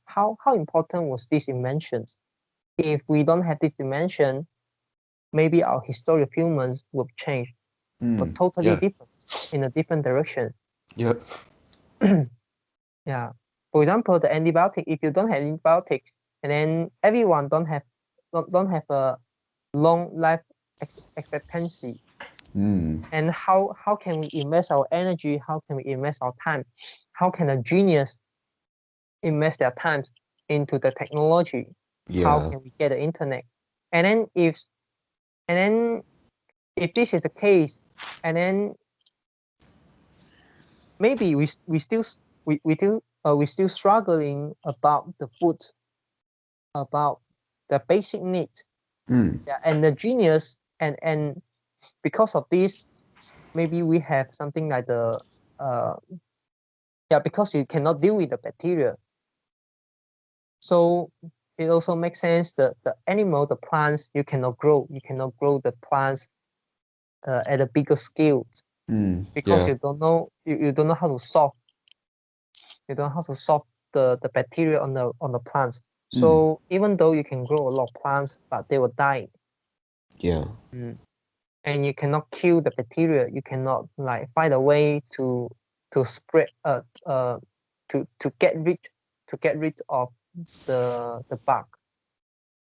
Speaker 2: how important was this inventions. If we don't have this invention, maybe our history of humans would change, but totally
Speaker 1: Yeah.
Speaker 2: different in a different direction.
Speaker 1: Yeah.
Speaker 2: Yeah. For example, the antibiotic. If you don't have antibiotics, and then everyone don't have a long life expectancy,
Speaker 1: Mm.
Speaker 2: and how can we invest our energy? How can we invest our time? How can a genius invest their times into the technology? How
Speaker 1: Yeah.
Speaker 2: can we get the internet? And then and then if this is the case, and then maybe we still struggling about the food, about the basic need.
Speaker 1: Mm.
Speaker 2: Yeah, and the genius and because of this, maybe we have something like the uh yeah, because you cannot deal with the bacteria. So it also makes sense that the animal, the plants, you cannot grow the plants at a bigger scale because
Speaker 1: Yeah.
Speaker 2: you don't know you don't know how to solve the bacteria on the plants.
Speaker 1: Mm.
Speaker 2: So even though you can grow a lot of plants, but they will die.
Speaker 1: Yeah.
Speaker 2: And you cannot kill the bacteria. You cannot like find a way to spread to get rid of the bug.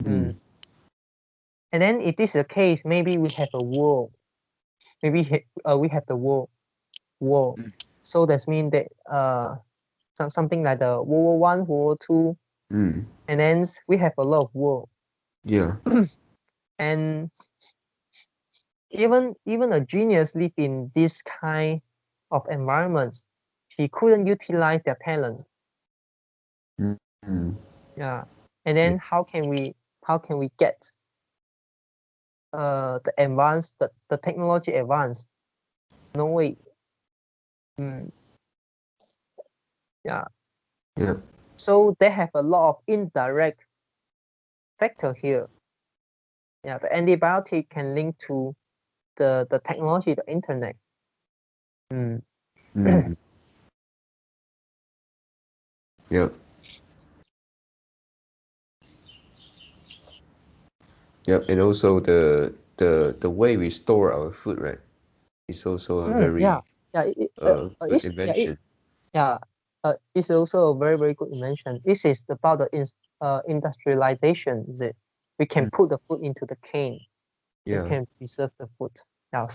Speaker 1: Mm.
Speaker 2: And then if this is the case, maybe we have a war. Maybe we have the war.
Speaker 1: Mm.
Speaker 2: So that means that something like the World War I, World War II,
Speaker 1: Mm.
Speaker 2: and then we have a lot of war.
Speaker 1: Yeah.
Speaker 2: And even a genius live in this kind of environments, he couldn't utilize their talent.
Speaker 1: Mm.
Speaker 2: Yeah. And then
Speaker 1: Yes.
Speaker 2: how can we get the technology advanced? No way. Yeah.
Speaker 1: Yeah.
Speaker 2: So they have a lot of indirect factor here. Yeah, the antibiotic can link to the technology, the internet.
Speaker 1: Mm. Yeah. Yep. And also the way we store our food, right? It's also a
Speaker 2: Yeah,
Speaker 1: very
Speaker 2: yeah,
Speaker 1: good invention.
Speaker 2: yeah, it's also a very very good invention. This is about the industrialization. Is it? We can
Speaker 1: Mm.
Speaker 2: put the food into the cane. We
Speaker 1: Yeah.
Speaker 2: can preserve the food. Yeah,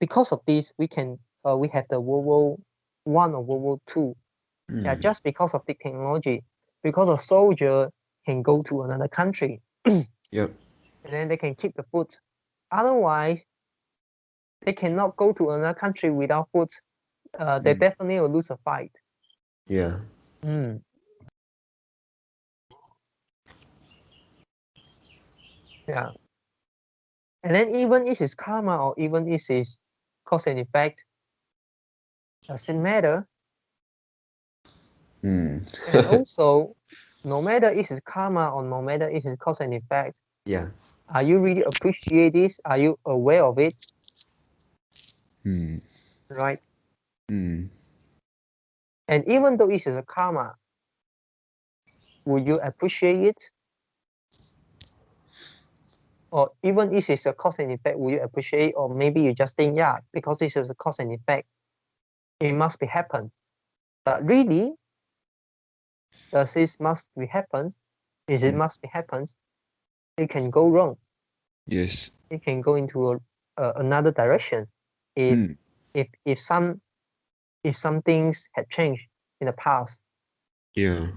Speaker 2: because of this, we have the World War I or World War II. Yeah,
Speaker 1: Mm.
Speaker 2: just because of the technology, because a soldier can go to another country
Speaker 1: Yep.
Speaker 2: and then they can keep the food. Otherwise, they cannot go to another country without food. They
Speaker 1: Mm.
Speaker 2: definitely will lose a fight.
Speaker 1: Yeah.
Speaker 2: Mm. Yeah. And then even if it's karma or even if it's cause and effect, doesn't matter.
Speaker 1: Mm.
Speaker 2: And also, no matter if it's karma or no matter if it's cause and effect,
Speaker 1: Yeah.
Speaker 2: are you really appreciate this? Are you aware of it?
Speaker 1: Mm.
Speaker 2: Right?
Speaker 1: Mm.
Speaker 2: And even though it is a karma, would you appreciate it? Or even if it's a cause and effect, will you appreciate it? Or maybe you just think, yeah, because this is a cause and effect, it must be happen. But really, does this must be happen? Is it
Speaker 1: Mm.
Speaker 2: must be happens? It can go wrong.
Speaker 1: Yes.
Speaker 2: It can go into another direction. If
Speaker 1: Mm.
Speaker 2: if some if some things had changed in the past.
Speaker 1: Yeah.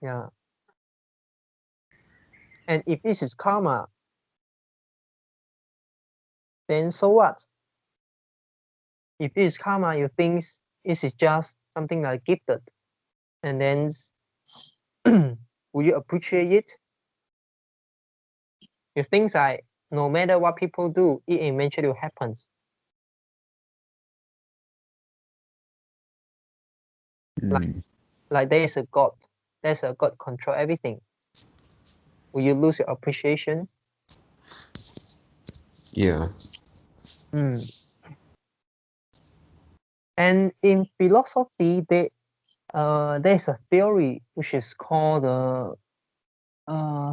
Speaker 2: Yeah. And if this is karma, then so what? If this is karma, you think this is just something like gifted, and then will you appreciate it? You think like no matter what people do, it eventually happens. Like there is a God. There's a God control everything. Will you lose your appreciation?
Speaker 1: Yeah.
Speaker 2: And in philosophy, there's a theory which is called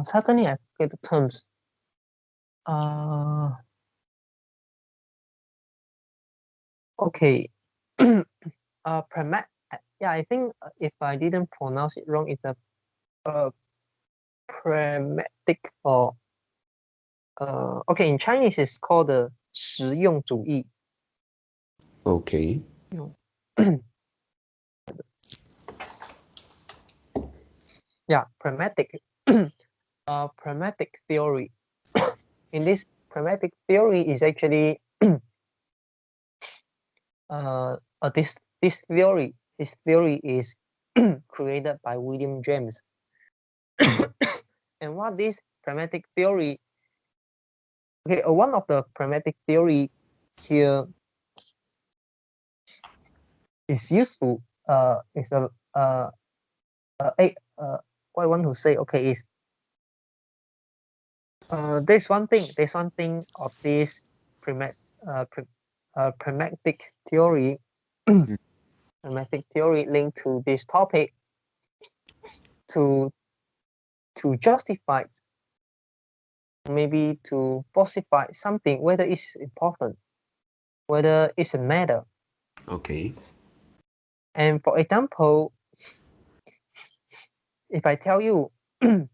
Speaker 2: certainly I forget the terms. Okay. Yeah, I think if I didn't pronounce it wrong, it's a pragmatic or okay, in Chinese it's called the 实用主义.
Speaker 1: Okay.
Speaker 2: Yeah, pragmatic. Pragmatic theory. In this pragmatic theory is actually this theory is created by William James. And what this pragmatic theory, okay, one of the pragmatic theory here is useful. Is what I want to say, okay, is there's one thing of this pragmatic theory, pragmatic theory linked to this topic to justify, maybe to falsify something, whether it's important, whether it's a matter.
Speaker 1: Okay.
Speaker 2: And for example, if I tell you no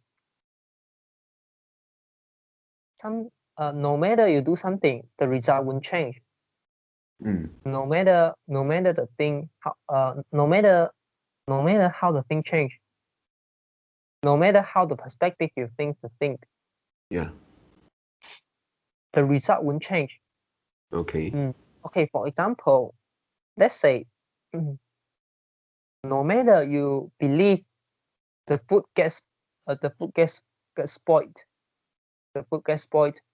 Speaker 2: matter you do something, the result won't change. No matter the thing, no matter how the thing change, no matter how the perspective you think the thing,
Speaker 1: yeah,
Speaker 2: the result won't change.
Speaker 1: Okay.
Speaker 2: Okay, for example, let's say no matter you believe the food gets spoiled,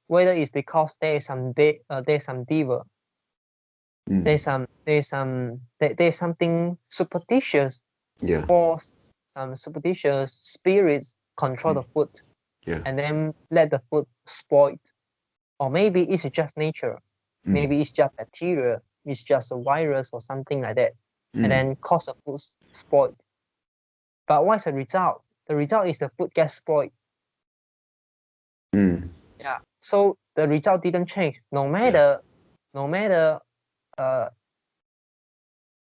Speaker 2: whether it's because there's some devil, there's something superstitious,
Speaker 1: Yeah.
Speaker 2: or some superstitious spirits control the food,
Speaker 1: Yeah.
Speaker 2: and then let the food spoil. Or maybe it's just nature, maybe it's just bacteria, it's just a virus or something like that, and then cause the food spoiled. But what's the result? The result is the food gets spoiled. Yeah. So the result didn't change, no matter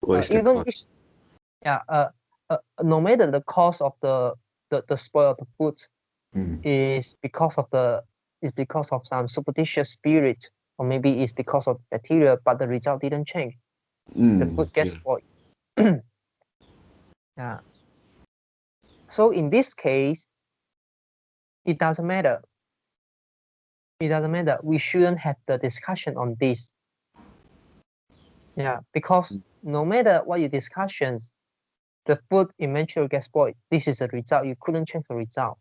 Speaker 1: What is the
Speaker 2: even
Speaker 1: cause?
Speaker 2: no matter the cause of the spoil of the food is because of some superstitious spirit, or maybe it's because of bacteria, but the result didn't change. The food gets spoiled. Yeah. So in this case, it doesn't matter. It doesn't matter. We shouldn't have the discussion on this. Yeah, because no matter what your discussions, the food eventually gets spoiled. This is the result. You couldn't change the result.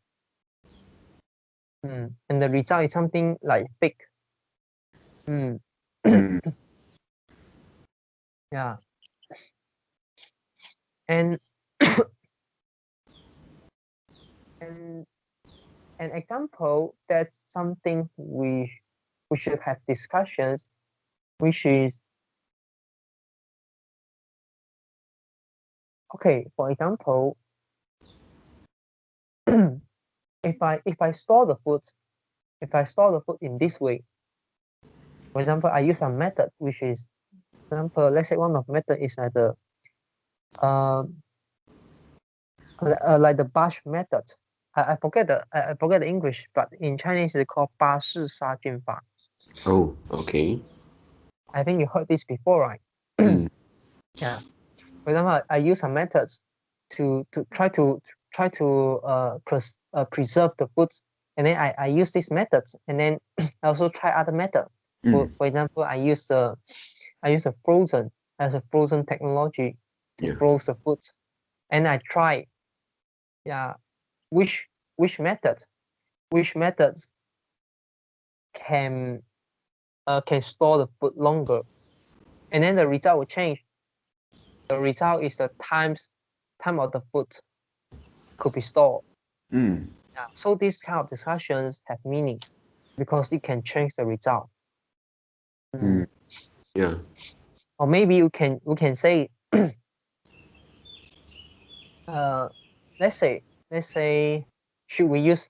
Speaker 2: And the result is something like fake. Yeah. And an example that's something we should have discussions, which is okay. For example, if I store the food, in this way, for example, I use a method which is, for example, let's say one of the method is like the Bash method. I forget the English, but in Chinese it's called 巴氏杀菌法.
Speaker 1: Oh, okay.
Speaker 2: I think you heard this before, right?
Speaker 1: Mm.
Speaker 2: Yeah. For example, I use some methods to try to preserve the foods, and then I use these methods, and then I also try other methods.
Speaker 1: Mm.
Speaker 2: For example, I use a frozen technology to
Speaker 1: Yeah.
Speaker 2: froze the foods, and I try, yeah, which methods can store the food longer, and then the result will change. The result is the time of the food could be stored.
Speaker 1: Mm.
Speaker 2: Yeah. So these kind of discussions have meaning because it can change the result.
Speaker 1: Mm. Yeah.
Speaker 2: Or maybe we can say, let's say, should we use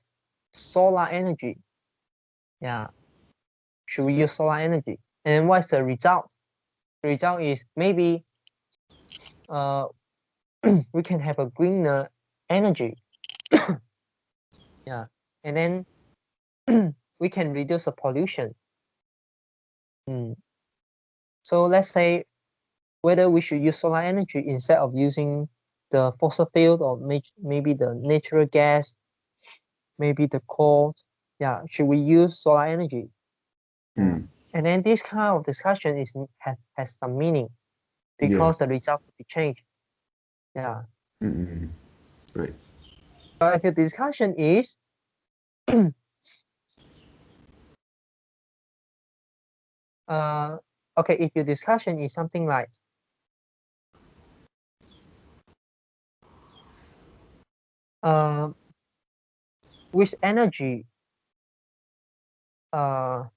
Speaker 2: solar energy? Yeah. Should we use solar energy? And what's the result? The result is maybe we can have a greener energy. Yeah. And then we can reduce the pollution. So let's say whether we should use solar energy instead of using the fossil fuel, or maybe the natural gas, maybe the coal. Yeah, should we use solar energy?
Speaker 1: Mm.
Speaker 2: And then this kind of discussion has some meaning
Speaker 1: Yeah.
Speaker 2: because the result will be changed. Yeah.
Speaker 1: Mm. Right.
Speaker 2: But if your discussion is okay, if your discussion is something like with energy, how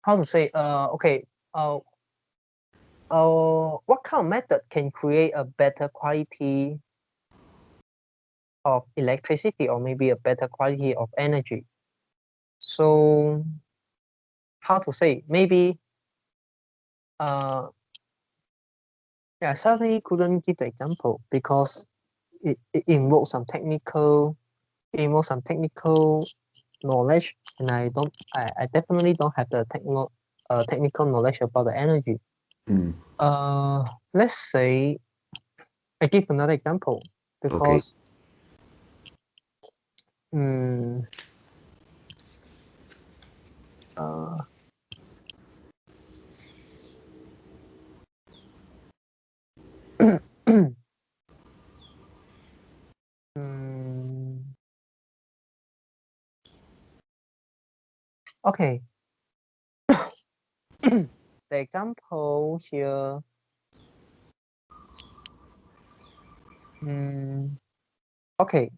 Speaker 2: to say, okay, what kind of method can create a better quality of electricity, or maybe a better quality of energy? So how to say, maybe yeah, certainly couldn't give the example because it involves some technical knowledge, and I definitely don't have the technical knowledge about the energy.
Speaker 1: Mm.
Speaker 2: Let's say I give another example
Speaker 1: Okay.
Speaker 2: because um, uh, okay. The example here, okay,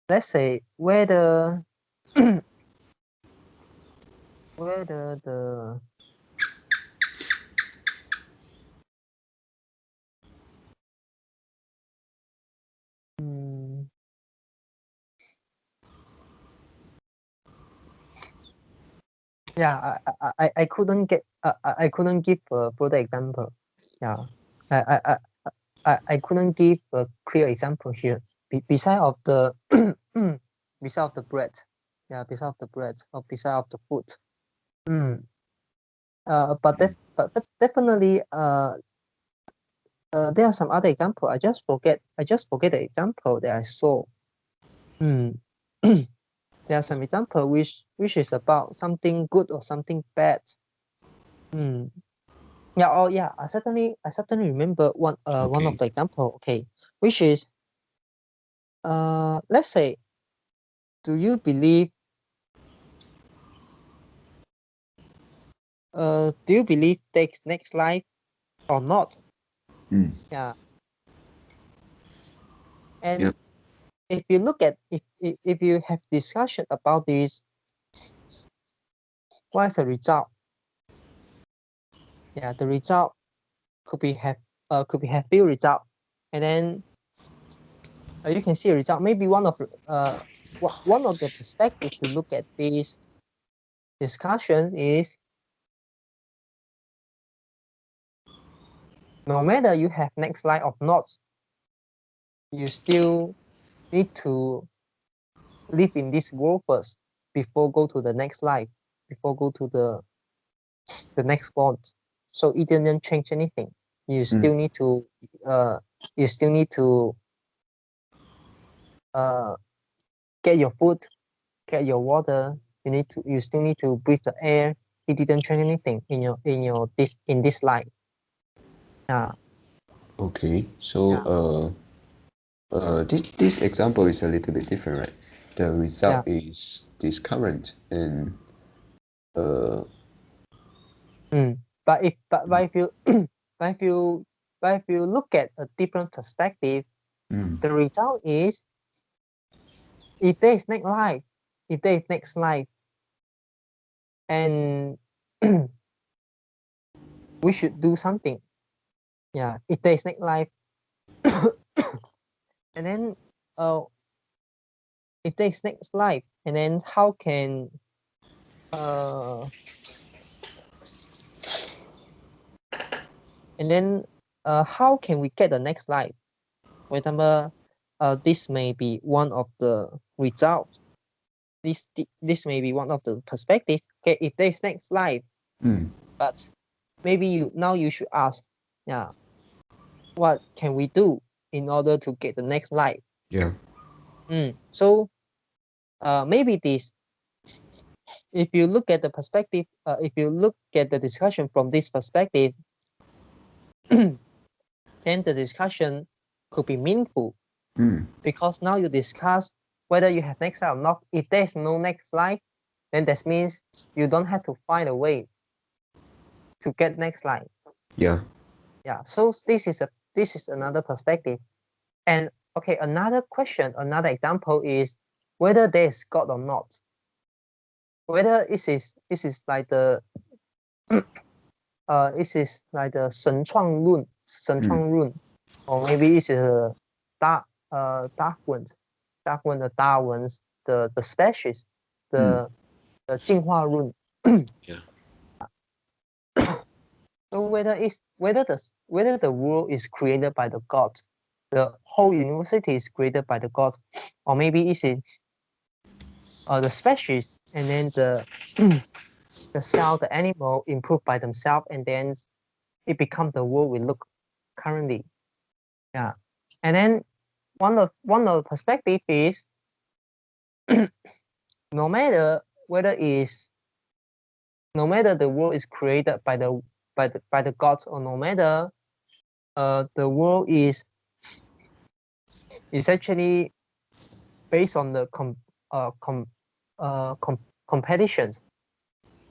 Speaker 2: let's say whether whether the yeah, I couldn't get I couldn't give a broader example. Yeah, I couldn't give a clear example here. Beside of the beside of the bread, yeah, beside of the bread, or beside of the food. But definitely there are some other example. I just forget the example that I saw. There are some example which is about something good or something bad. Yeah. Oh yeah. I certainly remember one one of
Speaker 1: Okay.
Speaker 2: the example. Okay, which is let's say, do you believe takes next life or not?
Speaker 1: Mm.
Speaker 2: Yeah. And
Speaker 1: Yep.
Speaker 2: if you look at if you have discussion about this, what is the result? Yeah, the result could be have few result, and then you can see a result. Maybe one of the perspective to look at this discussion is, no matter you have next life or not, you still need to live in this world first before go to the next life, before go to the the next bond. So it didn't change anything. You still need to get your food, get your water. You still need to breathe the air. It didn't change anything in this life. Yeah.
Speaker 1: Okay, so this example is a little bit different, right? The result is this current and
Speaker 2: but if you but if you look at a different perspective, the result is if there is next life, and we should do something. Yeah, if there is next life, and then if there is next life, and then how can how can we get the next life? For example, this may be one of the results. This may be one of the perspective. Okay, if there is next life, but maybe you should ask, yeah, what can we do in order to get the next life?
Speaker 1: yeah.
Speaker 2: So maybe this, if you look at the perspective, if you look at the discussion from this perspective, then the discussion could be meaningful. Because now you discuss whether you have next life or not. If there's no next life, then that means you don't have to find a way to get next life.
Speaker 1: Yeah.
Speaker 2: Yeah. So this is another perspective. And okay, another another example is whether there is God or not. Whether this is like the 神创论, or maybe it's a Darwin's the species, the 进化论.
Speaker 1: Yeah.
Speaker 2: So whether the world is created by the God, the whole university is created by the God, or maybe it's the species, and then the cell, the animal improve by themselves, and then it becomes the world we look currently. Yeah. And then one of the perspective is no matter the world is created by the gods, or no matter the world is actually based on the competitions,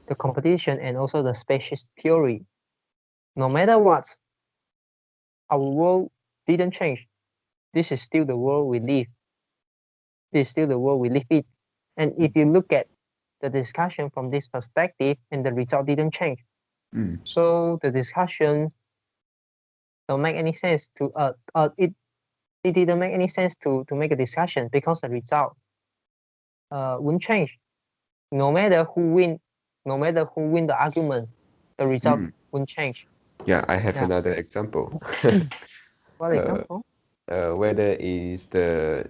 Speaker 2: the competition, and also the species theory. No matter what, our world didn't change. This is still the world we live. This is still the world we live in. And if you look at the discussion from this perspective, and the result didn't change. So the discussion don't make any sense to it didn't make any sense to make a discussion, because the result won't change. No matter who win the argument, the result won't change.
Speaker 1: Yeah, I have another example.
Speaker 2: What example?
Speaker 1: Whether is the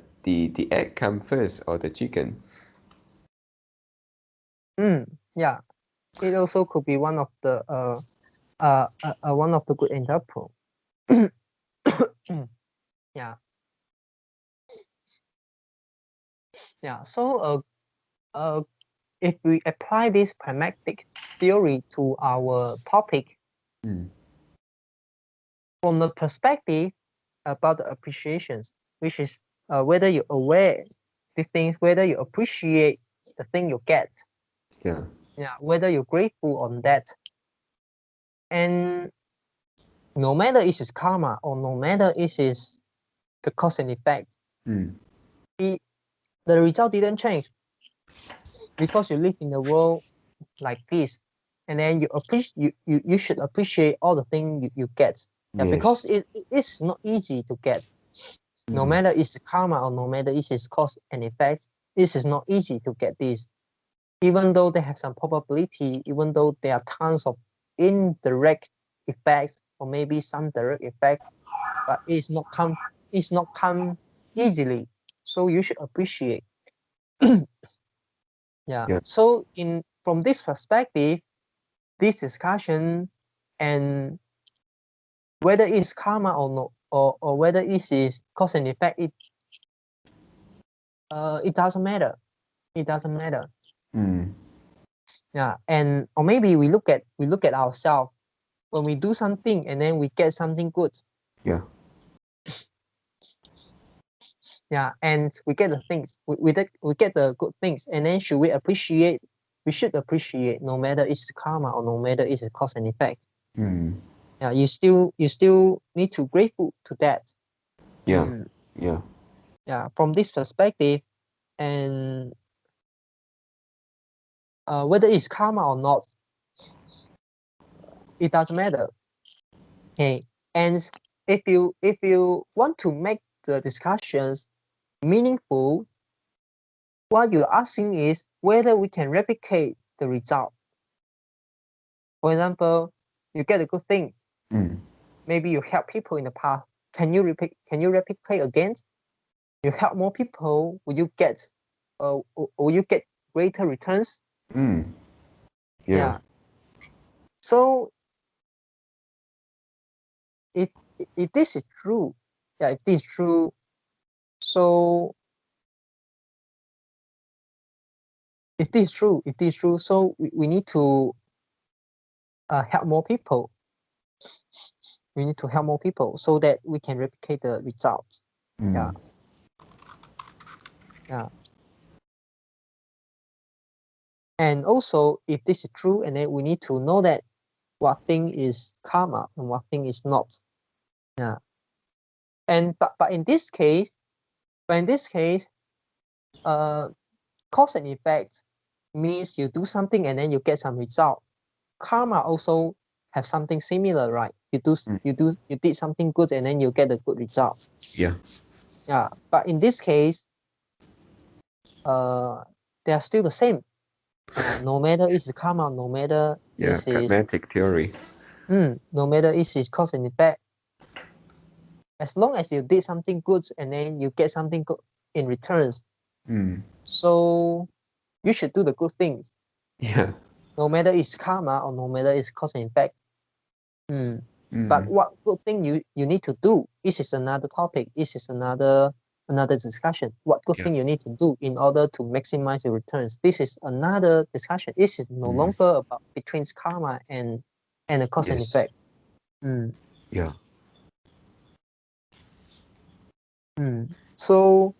Speaker 1: egg come first or the chicken?
Speaker 2: Yeah, it also could be one of the good example. Yeah. Yeah. So if we apply this pragmatic theory to our topic, from the perspective about the appreciations, which is whether you're aware these things, whether you appreciate the thing you get, whether you're grateful on that, and no matter it is karma, or no matter it is the cause and effect, the result didn't change, because you live in the world like this, and then you should appreciate all the things you get.
Speaker 1: Yes.
Speaker 2: Because it's not easy to get. No matter it's karma, or no matter it is cause and effect, this is not easy to get this. Even though they have some probability, even though there are tons of indirect effects, or maybe some direct effect, but it's not come easily. So you should appreciate. Yeah. So from this perspective, this discussion and whether it's karma or not, or whether it is cause and effect, it doesn't matter. It doesn't matter. Yeah, and or maybe we look at ourselves when we do something and then we get something good.
Speaker 1: Yeah.
Speaker 2: Yeah, and we get the things, we get the good things, and then should we appreciate? We should appreciate, no matter it's karma or no matter it's a cause and effect. Yeah, you still need to grateful to that.
Speaker 1: Yeah. Yeah.
Speaker 2: Yeah, from this perspective, and whether it's karma or not, it doesn't matter. Okay, and if you want to make the discussions meaningful, what you're asking is whether we can replicate the result. For example, you get a good thing. Maybe you help people in the past. Can you replicate again? You help more people. Will you get greater returns?
Speaker 1: Yeah.
Speaker 2: So if this is true, if this is true, so if this is true, so we need to help more people. We need to help more people so that we can replicate the results. Yeah. And also, if this is true, and then we need to know that what thing is karma and what thing is not. Yeah. And but in this case, cause and effect means you do something and then you get some result. Karma also has something similar, right? You did something good and then you get a good result.
Speaker 1: Yeah.
Speaker 2: Yeah. But in this case, they are still the same. No matter it's karma, no matter
Speaker 1: Pragmatic theory.
Speaker 2: No matter it's cause and effect. As long as you did something good and then you get something good in returns. So you should do the good things.
Speaker 1: Yeah.
Speaker 2: No matter it's karma or no matter it's cause and effect. But what good thing you need to do? This is another topic. This is another discussion. What good thing you need to do in order to maximize your returns? This is another discussion. This is no longer about between karma and the cause and effect.
Speaker 1: Yeah.
Speaker 2: So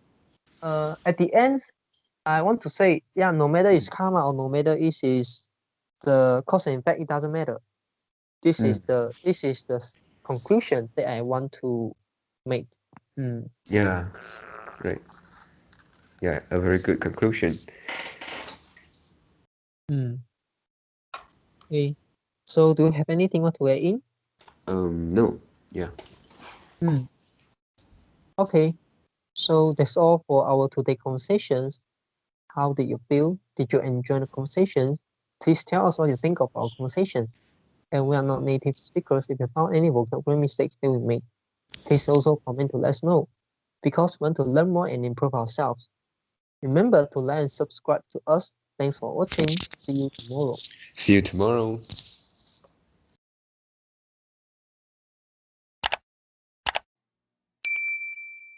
Speaker 2: at the end, I want to say, no matter it's karma or no matter it is the cause and effect, it doesn't matter. This is the conclusion that I want to make.
Speaker 1: Yeah. Right. Yeah, a very good conclusion.
Speaker 2: Okay. So do you have anything want to add in?
Speaker 1: No. Yeah.
Speaker 2: Okay. So that's all for our today conversations. How did you feel? Did you enjoy the conversations? Please tell us what you think of our conversations. And we are not native speakers. If you found any vocabulary mistakes that we made, please also comment to let us know, because we want to learn more and improve ourselves. Remember to like and subscribe to us. Thanks for watching. See you tomorrow.
Speaker 1: See you tomorrow.